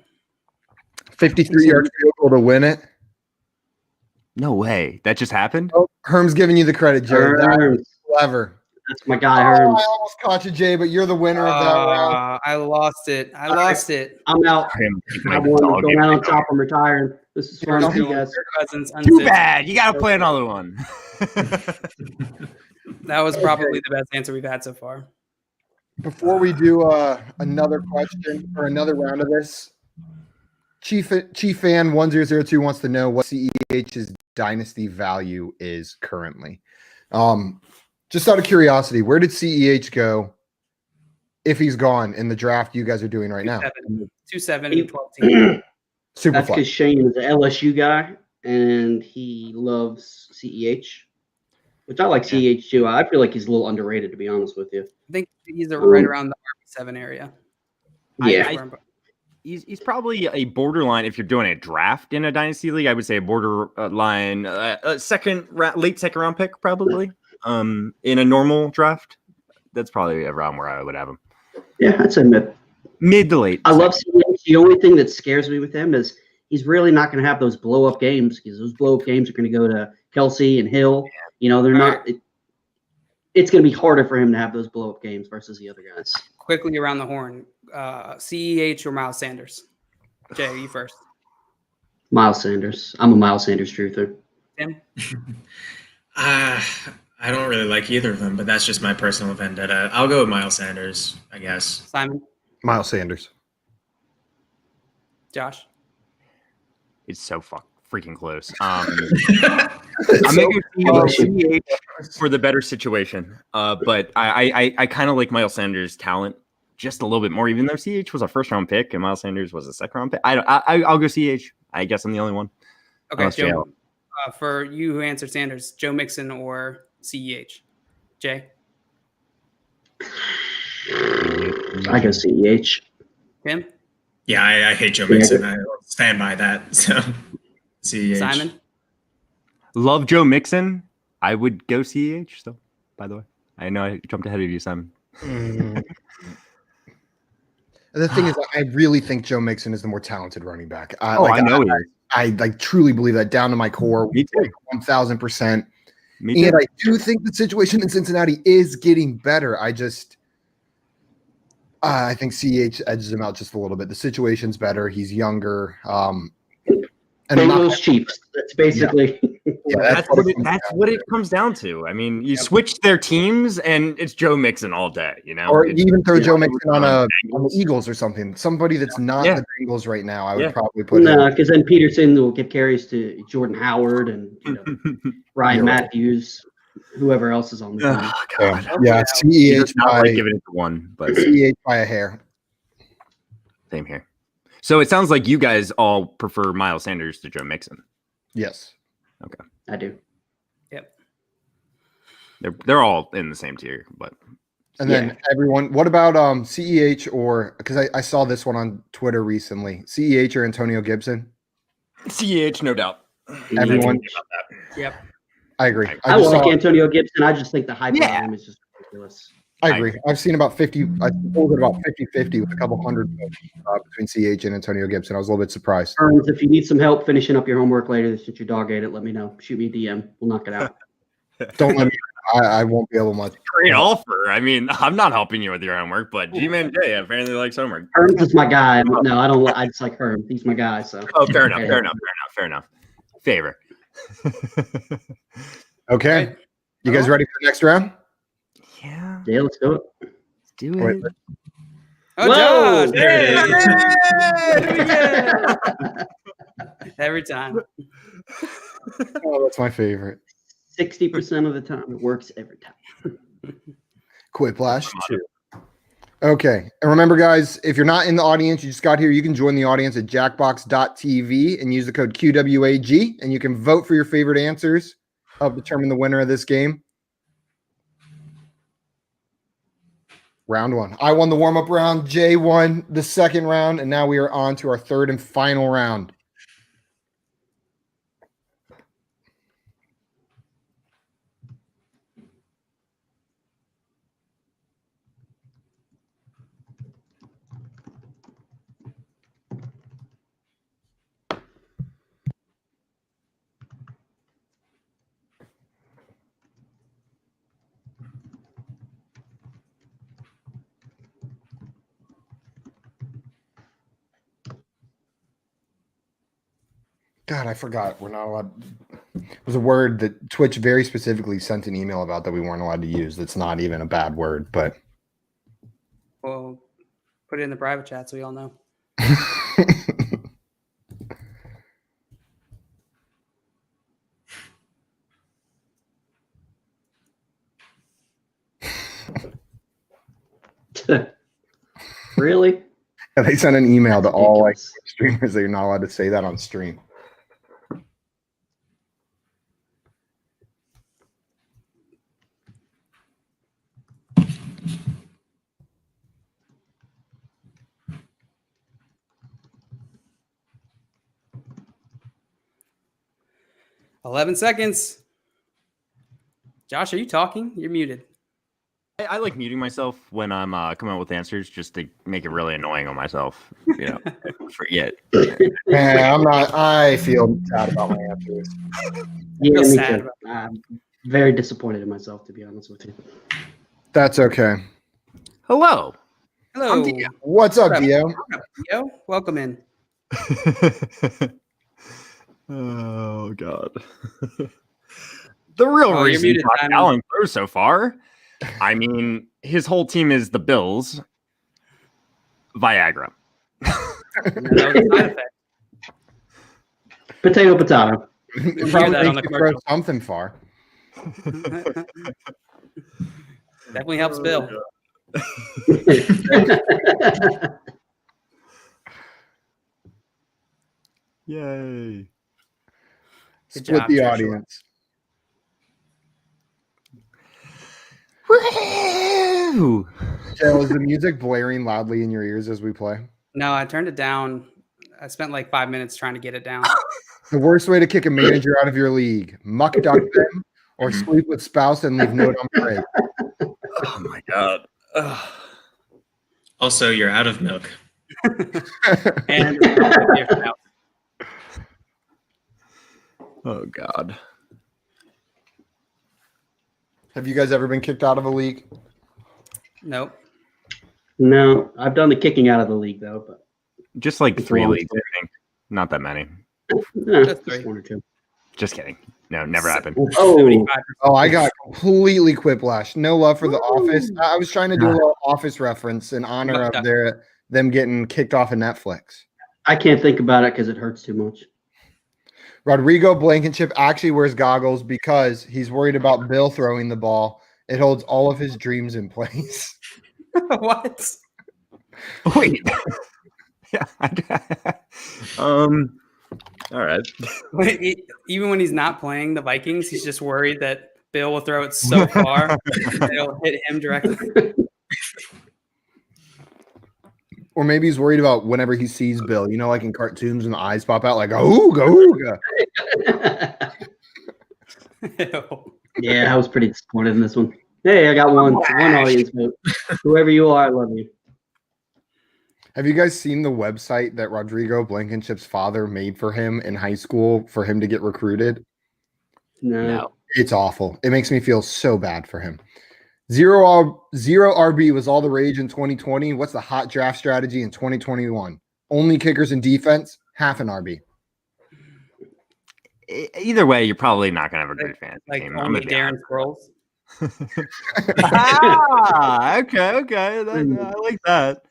53-yard field goal to win it. No way. That just happened? Oh, Herm's giving you the credit, Jay. That Herms. was clever. That's my guy, I Herms. almost caught you, Jay, but you're the winner of that round. I lost it. I'm out. I won. I'm going out on top. I'm retiring. This is fun for you guys. Cousins, Too unzipped. bad. You got to play another one. That was probably the best answer we've had so far. Before we do another question or another round of this, Chief Fan 1002 wants to know what CEH's dynasty value is currently. Just out of curiosity, where did CEH go if he's gone in the draft you guys are doing right now? 2-7, 12 team. Super That's fun. because Shane is an LSU guy and he loves CEH, which I like CEH too. I feel like he's a little underrated, to be honest with you. I think he's right around the RB7 area. Yeah. He's probably a borderline. If you're doing a draft in a dynasty league, I would say a borderline late second round pick, probably. In a normal draft, that's probably around where I would have him. Yeah, that's a Mid to late. I love CEH. The only thing that scares me with him is he's really not going to have those blow up games because those blow up games are going to go to Kelsey and Hill. You know, they're not. It's going to be harder for him to have those blow up games versus the other guys. Quickly around the horn. CEH or Miles Sanders? Jay, you first. Miles Sanders. I'm a Miles Sanders truther. Tim? I I don't really like either of them, but that's just my personal vendetta. I'll go with Miles Sanders, I guess. Simon? Miles Sanders. Josh? It's so freaking close. I'm making CH for the better situation, but I kind of like Miles Sanders' talent just a little bit more, even though CH was a first-round pick and Miles Sanders was a second-round pick. I'll go CH. I guess I'm the only one. Okay, Joe. For you who answered Sanders, Joe Mixon or CEH? Jay? I go CEH. Tim? Yeah, I hate Joe Mixon. I stand by that. So, CEH. Simon? Love Joe Mixon. I would go CEH still, by the way. I know I jumped ahead of you, Simon. The thing is, I really think Joe Mixon is the more talented running back. I know he is. I truly believe that down to my core. Me too. 1,000%. Me too. And I do think the situation in Cincinnati is getting better. I think CH edges him out just a little bit. The situation's better. He's younger. And those Chiefs. That's basically. That's what it comes down to. I mean, you switch their teams, and it's Joe Mixon all day. You know, or you even throw Joe Mixon on the Eagles or something. Somebody that's not the Bengals right now. I would probably put. No, because then Peterson will give carries to Jordan Howard and Ryan Matthews, whoever else is on the team. Oh, God. Yeah, CEH by giving it to one, but CEH by a hair. Same here. So it sounds like you guys all prefer Miles Sanders to Joe Mixon. Yes. Okay. I do. Yep. They're all in the same tier, but and then everyone, what about CEH or because I saw this one on Twitter recently. CEH or Antonio Gibson? CEH, no doubt. Everyone. Yep. I agree. I like Antonio Gibson. I just think the hype on him is just ridiculous. I agree. I've seen about 50. I pulled it about 50-50 with a couple hundred between CH and Antonio Gibson. I was a little bit surprised. If you need some help finishing up your homework later, since your dog ate it, let me know. Shoot me a DM. We'll knock it out. Don't let me. I won't be able to much. Great offer. I mean, I'm not helping you with your homework, but G-Man J apparently likes homework. Herms is my guy. No, I don't. I just like Herms. He's my guy. So. Oh, fair enough. Favor. Okay. You guys ready for the next round? Yeah, let's do it. Let's do it. Wait. Oh, Josh! Whoa! Every time. Oh, that's my favorite. 60% of the time, it works every time. Quiplash 2. Okay. And remember, guys, if you're not in the audience, you just got here, you can join the audience at jackbox.tv and use the code QWAG, and you can vote for your favorite answers. Help determine the winner of this game. Round 1. I won the warm-up round. Jay won the second round, and now we are on to our third and final round. God, I forgot. We're not allowed. It was a word that Twitch very specifically sent an email about that we weren't allowed to use. That's not even a bad word, but. Well, put it in the private chat so we all know. Really? Yeah, they sent an email to all like streamers that you're not allowed to say that on stream. $11 seconds. Josh, are you talking? You're muted. I like muting myself when I'm coming up with answers just to make it really annoying on myself. You know, forget. Man, I'm not. I feel sad about my answers. Yeah, Feel me sad too. I'm very disappointed in myself, to be honest with you. That's okay. Hello. Hello. I'm Dio. What's up, Dio? Dio? Welcome in. Oh God. The real Oh, you're reason muted, Josh Simon. Allen throws so far. I mean, his whole team is the Bills. Viagra. That was a side effect. Potato, potato. It hear probably that on makes the you throw commercial. something far. Definitely helps Bill. Yay. Good Split job, the Joshua. audience. Woo! Joe, is the music blaring loudly in your ears as we play? No, I turned it down. I spent like 5 minutes trying to get it down. The worst way to kick a manager out of your league: muck duck them or sleep with spouse and leave note on break. Oh my god. Ugh. Also, you're out of milk. And Oh god. Have you guys ever been kicked out of a league? nope. No, I've done the kicking out of the league though, but Just like It's 3 long leagues, story. I think. Not that many. Just just three. 1 or 2. Just kidding. No, never happened. Oh, 75%. Oh, I got completely quiplash. No love for The Office. I was trying to do a little Office reference in honor of them getting kicked off of Netflix. I can't think about it because it hurts too much. Rodrigo Blankenship actually wears goggles because he's worried about Bill throwing the ball. It holds all of his dreams in place. What? Wait. Yeah. All right. Wait, even when he's not playing the Vikings, he's just worried that Bill will throw it so far that it'll hit him directly. Or maybe he's worried about whenever he sees Bill, you know, like in cartoons when the eyes pop out, like, ooga, ooga. Ew. Yeah, I was pretty disappointed in this one. Hey, I got one audience vote. Whoever you are, I love you. Have you guys seen the website that Rodrigo Blankenship's father made for him in high school for him to get recruited? No. It's awful. It makes me feel so bad for him. Zero RB was all the rage in 2020. What's the hot draft strategy in 2021? Only kickers and defense, half an RB. Either way, you're probably not gonna have a great fantasy Like team. I'm only gonna be Darren Sproles. Okay. I like that.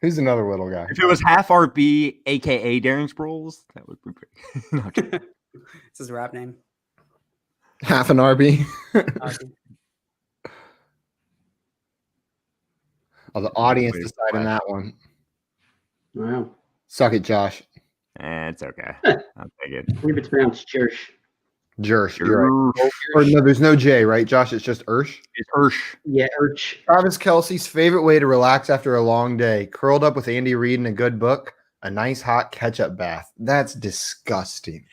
Who's another little guy? If it was half RB, aka Darren Sproles, that would be great. No, I'm kidding. It's his rap name. Half an RB. Oh, the audience deciding that one. Wow. Suck it, Josh. It's okay. I'll take it. I believe it's pronounced church. Jersh. You're right. Or no, there's no J, right, Josh? It's just Ursh. It's Hirsch. Yeah, Urch. Travis Kelce's favorite way to relax after a long day: curled up with Andy Reid and a good book, a nice hot ketchup bath. That's disgusting.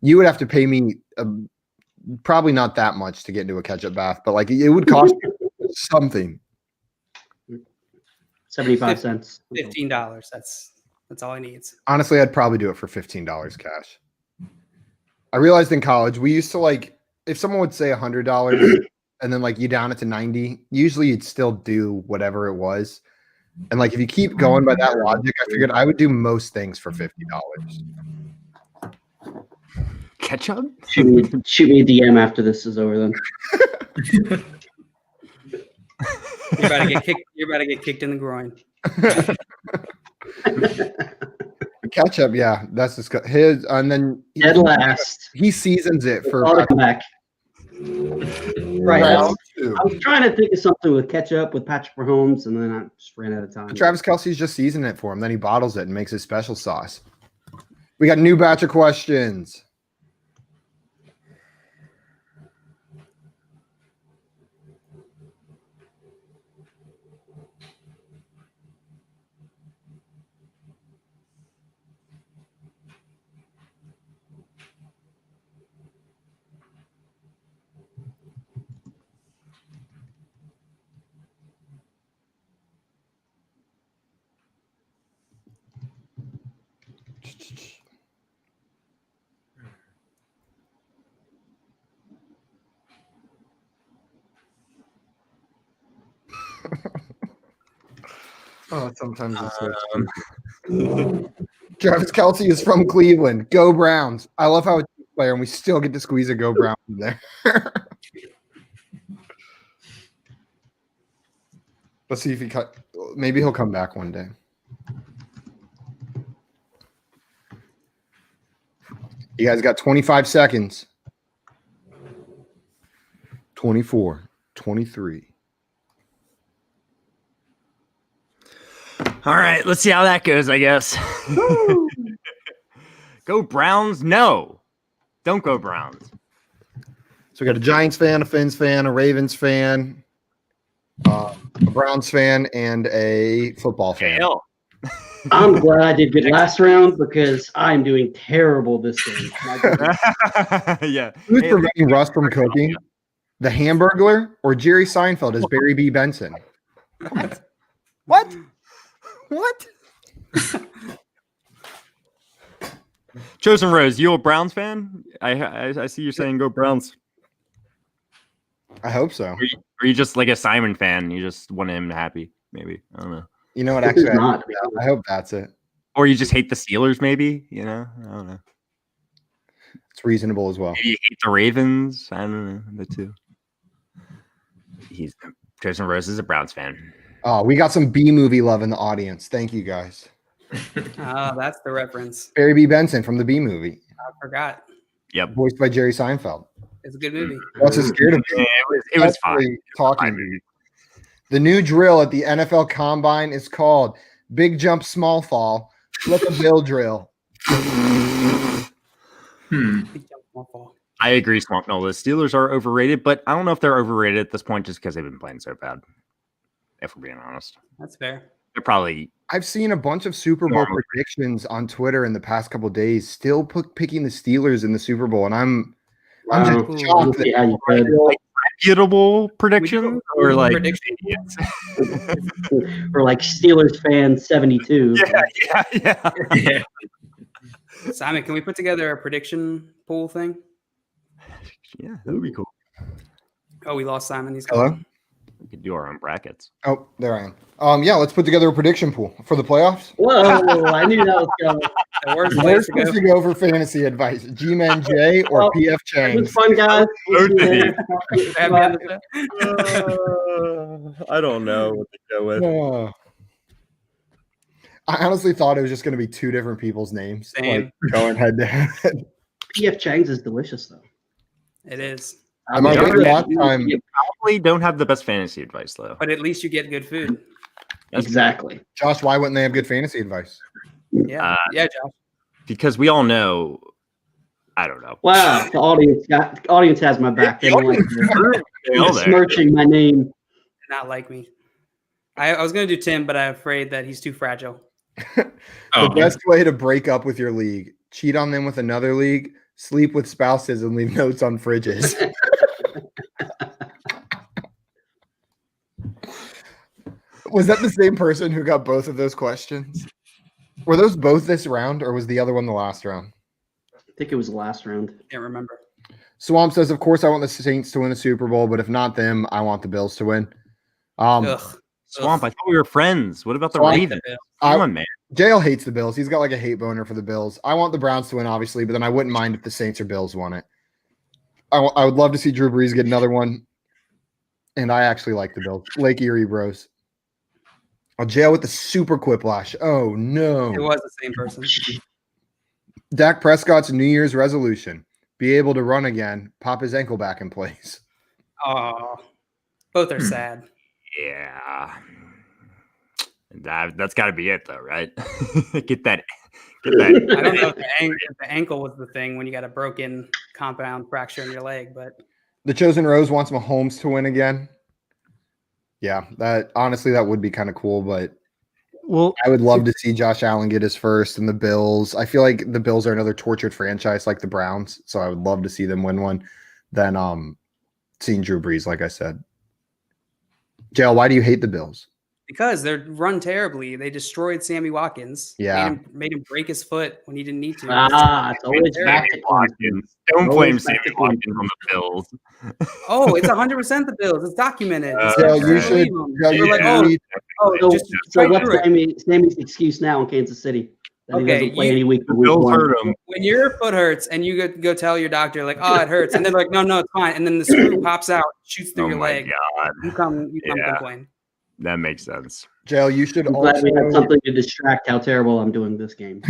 You would have to pay me probably not that much to get into a ketchup bath, but like it would cost you something. 75 cents. $15. That's all he needs. Honestly, I'd probably do it for $15 cash. I realized in college we used to like if someone would say $100 and then like you down it to 90, usually you'd still do whatever it was. And like if you keep going by that logic, I figured I would do most things for $50. Ketchup? Shoot me a DM after this is over then. You're about to get kicked. You're about to get kicked in the groin. Ketchup, yeah, that's just his. And then Dead last. he seasons it for I'll come back. Right. round two. I was trying to think of something with ketchup with Patrick Mahomes, and then I just ran out of time. Travis Kelce's just seasoning it for him. Then he bottles it and makes his special sauce. We got a new batch of questions. Oh, sometimes it's so Travis Kelce is from Cleveland. Go Browns. I love how it's player, and we still get to squeeze a Go Browns in there. Let's see if maybe he'll come back one day. You guys got 25 seconds. 24, 23. All right, let's see how that goes, I guess. Go Browns? No. Don't go Browns. So we got a Giants fan, a Fins fan, a Ravens fan, a Browns fan, and a football fan. Hell. I'm glad I did good last round because I'm doing terrible this game. Yeah. Who's preventing Russ from cooking? The Hamburglar or Jerry Seinfeld as Barry B. Benson? What? What? Chosen Rose, you a Browns fan? I see you're saying go Browns. I hope so. Or you just like a Simon fan? You just want him happy, maybe. I don't know. You know what? Actually, not. I hope that's it. Or you just hate the Steelers, maybe. You know, I don't know. It's reasonable as well. Maybe you hate the Ravens. I don't know. The two. Chosen Rose is a Browns fan. Oh, we got some B movie love in the audience. Thank you guys. Oh, that's the reference. Barry B. Benson from the B movie. I forgot. Yep. Voiced by Jerry Seinfeld. It's a good movie. What's it scared of? Yeah, it was fine. Talking. The new drill at the NFL Combine is called Big Jump Small Fall. Flip a bill drill. Big jump, small fall. I agree, Swamp Nola. The Steelers are overrated, but I don't know if they're overrated at this point just because they've been playing so bad. If we're being honest, That's fair. they're probably. I've seen a bunch of Super Bowl predictions on Twitter in the past couple of days, still picking the Steelers in the Super Bowl, and I'm Wow. just shocked that Yeah, you could. Reputable predictions or like predictions. Or like Steelers fan 72. yeah. Simon, can we put together a prediction pool thing? Yeah, that would be cool. Oh, we lost Simon. He's Hello? gone. We could do our own brackets. Oh, there I am. Yeah, let's put together a prediction pool for the playoffs. Whoa, I knew that was coming. The worst We're place to supposed go. to go for fantasy advice. G-Man J or Well, PF It Chang? was fun, guys. Have me on the show. I don't know what to go with. I honestly thought it was just going to be two different people's names. Same. Like, going head to head. PF Chang's is delicious, though. It is. I might Yeah, wait last time. Probably don't have the best fantasy advice though. But at least you get good food. Exactly. Josh, why wouldn't they have good fantasy advice? Yeah. Yeah, Josh. Because we all know. I don't know. Wow, the audience has my back. They don't like They all there. smirching my name. Did not like me. I was going to do Tim, but I'm afraid that he's too fragile. The best way to break up with your league: cheat on them with another league, sleep with spouses, and leave notes on fridges. Was that the same person who got both of those questions? Were those both this round, or was the other one the last round? I think it was the last round. Can't remember. Swamp says, "Of course, I want the Saints to win the Super Bowl, but if not them, I want the Bills to win." Ugh. Swamp. I thought we were friends. What about the Swamp. Ravens? Come on, man. JL hates the Bills. He's got like a hate boner for the Bills. I want the Browns to win, obviously, but then I wouldn't mind if the Saints or Bills won it. I would love to see Drew Brees get another one, and I actually like the Bills. Lake Erie Bros. Oh, JL with the super quiplash. Oh, no. It was the same person. Dak Prescott's New Year's resolution: be able to run again, pop his ankle back in place. Oh, both are sad. Yeah. That's got to be it, though, right? Get that. I don't know if the ankle was the thing when you got a broken compound fracture in your leg, but The Chosen Rose wants Mahomes to win again. Yeah, that honestly, that would be kind of cool, but Well, I would love to see Josh Allen get his first and the Bills. I feel like the Bills are another tortured franchise like the Browns, so I would love to see them win one than seeing Drew Brees, like I said. JL, why do you hate the Bills? because they're run terribly. They destroyed Sammy Watkins. Yeah. Made him break his foot when he didn't need to. It's always back to Watkins. Don't blame Sammy Watkins on the Bills. Oh, it's 100% the Bills. It's documented. JL, you Believe should. them. JL, you They're like, should read- oh, So, just so right what's through it. Sammy's excuse now in Kansas City? that he doesn't play any week. Bills hurt him. When your foot hurts and you go tell your doctor like, oh, it hurts, and they're like, no, it's fine, and then the screw pops out, shoots through your leg. God. You come complain. That makes sense. Jail, you should I'm glad we had something to distract how terrible I'm doing this game.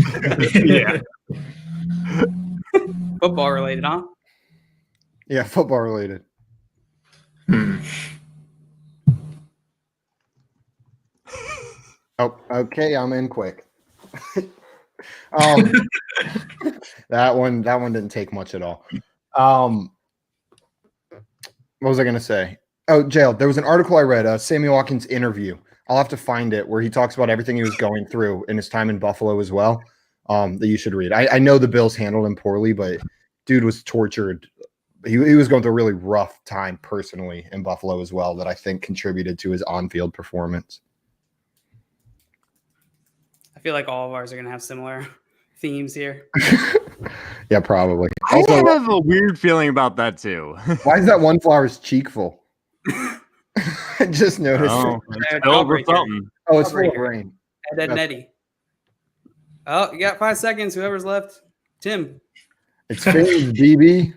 Yeah. Football related, huh? Yeah, football related. Oh, okay, I'm in quick. That one didn't take much at all. What was I gonna say? Oh, Jail, there was an article I read, Sammy Watkins' interview. I'll have to find it, where he talks about everything he was going through in his time in Buffalo as well. That you should read. I know the Bills handled him poorly, but dude was tortured. He was going through a really rough time personally in Buffalo as well, that I think contributed to his on-field performance. I feel like all of ours are gonna have similar themes here. Yeah, probably. I Also, have a weird feeling about that too. why is that one flower's cheek full? I just noticed. It's over something. Oh, it's full of rain. Ed Nettie. Oh, you got 5 seconds. Whoever's left. Tim. It's Finns, BB.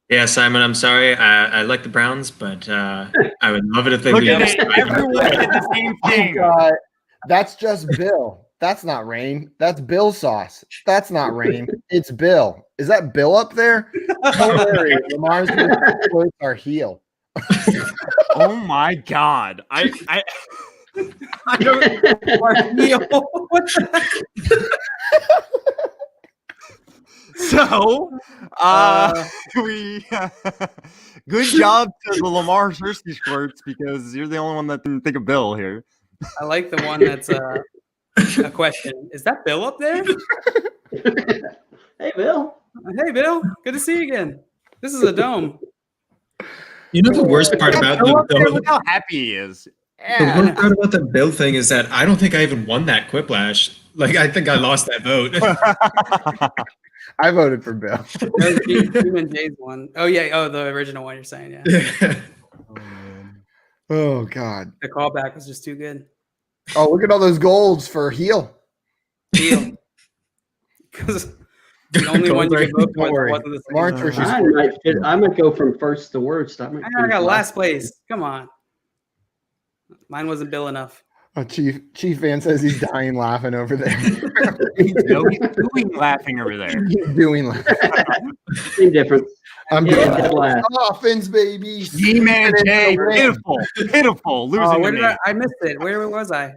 Yeah, Simon, I'm sorry. I like the Browns, but I would love it if they Look beat at us. it. Everyone did the same thing. That's just Bill. That's not rain. That's Bill sauce. That's not rain. It's Bill. Is that Bill up there? Don't worry. Lamar's going to exploit our heel. Oh my God. I don't What the So, we good job to the Lamar Thirsty Squirts, because you're the only one that didn't think of Bill here. I like the one that's a question. Is that Bill up there? Hey, Bill. Hey, Bill. Good to see you again. This is a dome. You know the worst part about Look how happy he is. the worst part about the Bill thing is that I don't think I even won that Quiplash. Like, I think I lost that vote. I voted for Bill. That was Jim and Jay's one. Oh, yeah. Oh, the original one you're saying, yeah. Oh, God. The callback was just too good. Oh, look at all those golds for heel. Deal. Because the only one you could vote for wasn't the Lamar same. Thirsty I might go from first to worst. I got last place. Come on. Mine wasn't Bill enough. Oh, Chief Van says he's dying laughing over there. He's doing laughing over there. He's doing laughing. Same difference. I'm Yeah, getting laugh. Dolphins, baby. D-Man J, pitiful, losing Where to did me. I missed it. Where was I?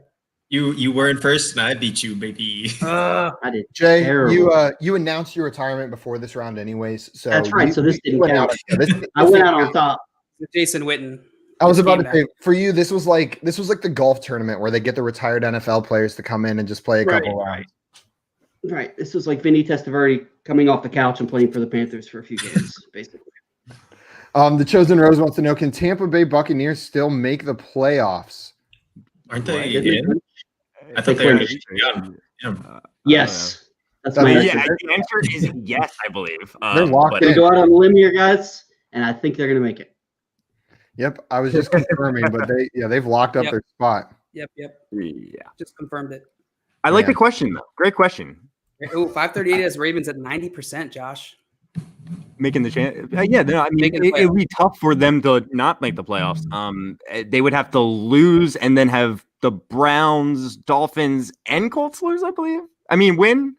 You were in first, and I beat you, baby. I did. Jay, Terrible. you announced your retirement before this round, anyways. So That's right. So this didn't count. This I went out on top. Jason Witten. I was about came to say, for you, this was like the golf tournament where they get the retired NFL players to come in and just play a couple rounds. Right. This was like Vinny Testaverde coming off the couch and playing for the Panthers for a few games, basically. The Chosen Rose wants to know: can Tampa Bay Buccaneers still make the playoffs? Aren't they Right. in? I thought they were yeah. Yes. That's That's my right. Yeah, answer. the answer is yes, I believe. They're locked but- in. I'm going to go out on a limb here, guys, and I think they're going to make it. Yep, I was just confirming, but they've locked up Yep. their spot. Yep. Yeah. Just confirmed it. I like Yeah. the question, though. Great question. Oh, 538 has Ravens at 90%, Josh. Making the chance. Yeah, no, I mean, Making the it would be tough for them to not make the playoffs. They would have to lose and then have the Browns, Dolphins, and Colts lose, I believe. I mean, win.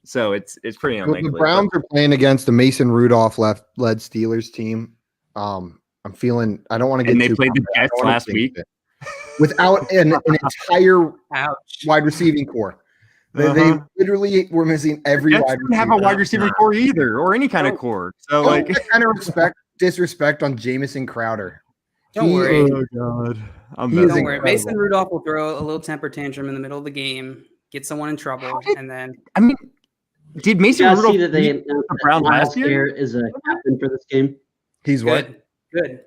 So it's pretty Well, unlikely. the Browns are playing against the Mason Rudolph led Steelers team. I'm feeling I don't want to get And they too played the confident. I Jets don't wanna last jinx week. it. Without an entire Ouch. wide receiving core. They literally were missing every Jets wide didn't receiver. have a wide receiver core either, or any kind of Don't- core. So, Don't like, get kind of disrespect on Jamison Crowder. Don't He worry. is- God, I'm He is Don't worry. incredible. Mason Rudolph will throw a little temper tantrum in the middle of the game, get someone in trouble, and then I mean, did You Mason guys Rudolph see that they beat announced the that Browns Miles last year? Garrett is a captain for this game. He's what? good.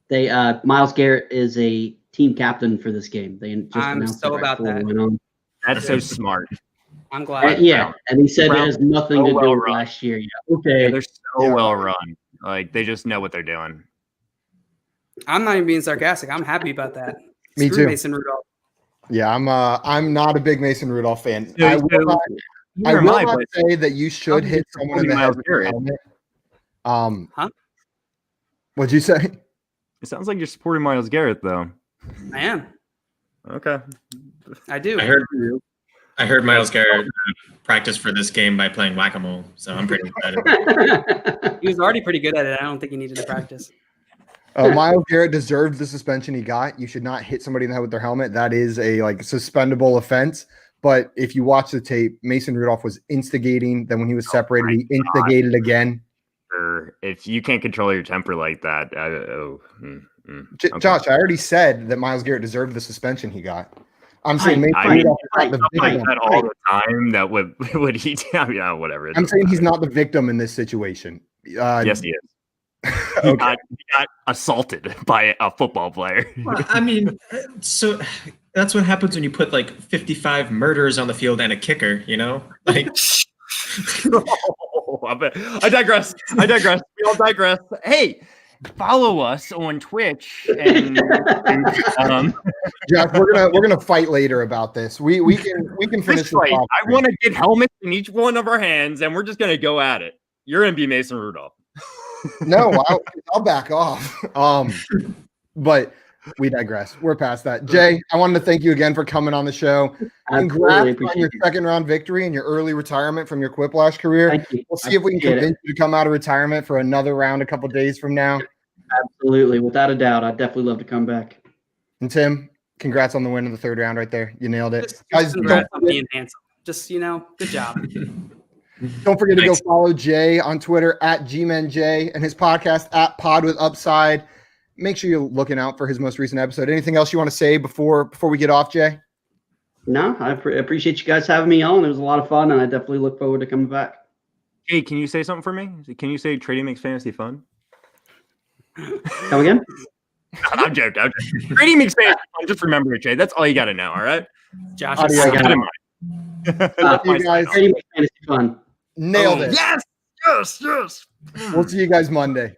They Miles Garrett is a team captain for this game. They just I'm announced so it right about before we that. went on. That's so smart. I'm glad. Yeah, and he said it Browns has nothing so to do well with run. last year. Yeah. Okay. Yeah, they're so Yeah. well run. Like, they just know what they're doing. I'm not even being sarcastic. I'm happy about that. Me Screw too. Mason Rudolph. Yeah, I'm not a big Mason Rudolph fan. Yeah, I will not, neither am I, but say that you should I'm hit someone in the head Miles with your Garrett. helmet. Huh? What'd you say? It sounds like you're supporting Miles Garrett, though. I am. Okay. I do. I heard Miles Garrett practice for this game by playing whack-a-mole, so I'm pretty excited. He was already pretty good at it. I don't think he needed to practice. Miles Garrett deserved the suspension he got. You should not hit somebody in the head with their helmet. That is a suspendable offense. But if you watch the tape, Mason Rudolph was instigating. Then when he was separated, he instigated again. If you can't control your temper like that, okay. Josh, I already said that Miles Garrett deserved the suspension he got. I'm saying Mason Rudolph is not the victim. That all the time. That would he? Yeah, whatever. I'm saying he's not the victim in this situation. Yes, he is. Okay. He got assaulted by a football player. Well, I mean, so that's what happens when you put like 55 murders on the field and a kicker, you know? Like, I digress. We all digress. Hey, follow us on Twitch. And Josh, we're gonna fight later about this. We can finish this fight. off. I want to get helmets in each one of our hands, and we're just gonna go at it. You're gonna be Mason Rudolph. No, I'll back off. But we digress. We're past that. Jay, I wanted to thank you again for coming on the show. Congrats on your second round victory and your early retirement from your Quiplash career. Thank you. We'll see if we can convince you to come out of retirement for another round a couple days from now. Absolutely, without a doubt. I'd definitely love to come back. And Tim, congrats on the win of the third round right there. You nailed it. Just Guys, congrats on being handsome. Just, good job. don't forget to go follow Jay on Twitter at GmenJ and his podcast at Pod with Upside. Make sure you're looking out for his most recent episode. Anything else you want to say before we get off, Jay? No, I appreciate you guys having me on. It was a lot of fun, and I definitely look forward to coming back. Hey, can you say something for me? Can you say trading makes fantasy fun? Come again? I'm joking. Trading makes fantasy fun. Just remember it, Jay. That's all you got to know, all right? Josh, Audio. is- Keep it in mind. You guys Trading makes fantasy fun. nailed it. Yes. We'll see you guys Monday.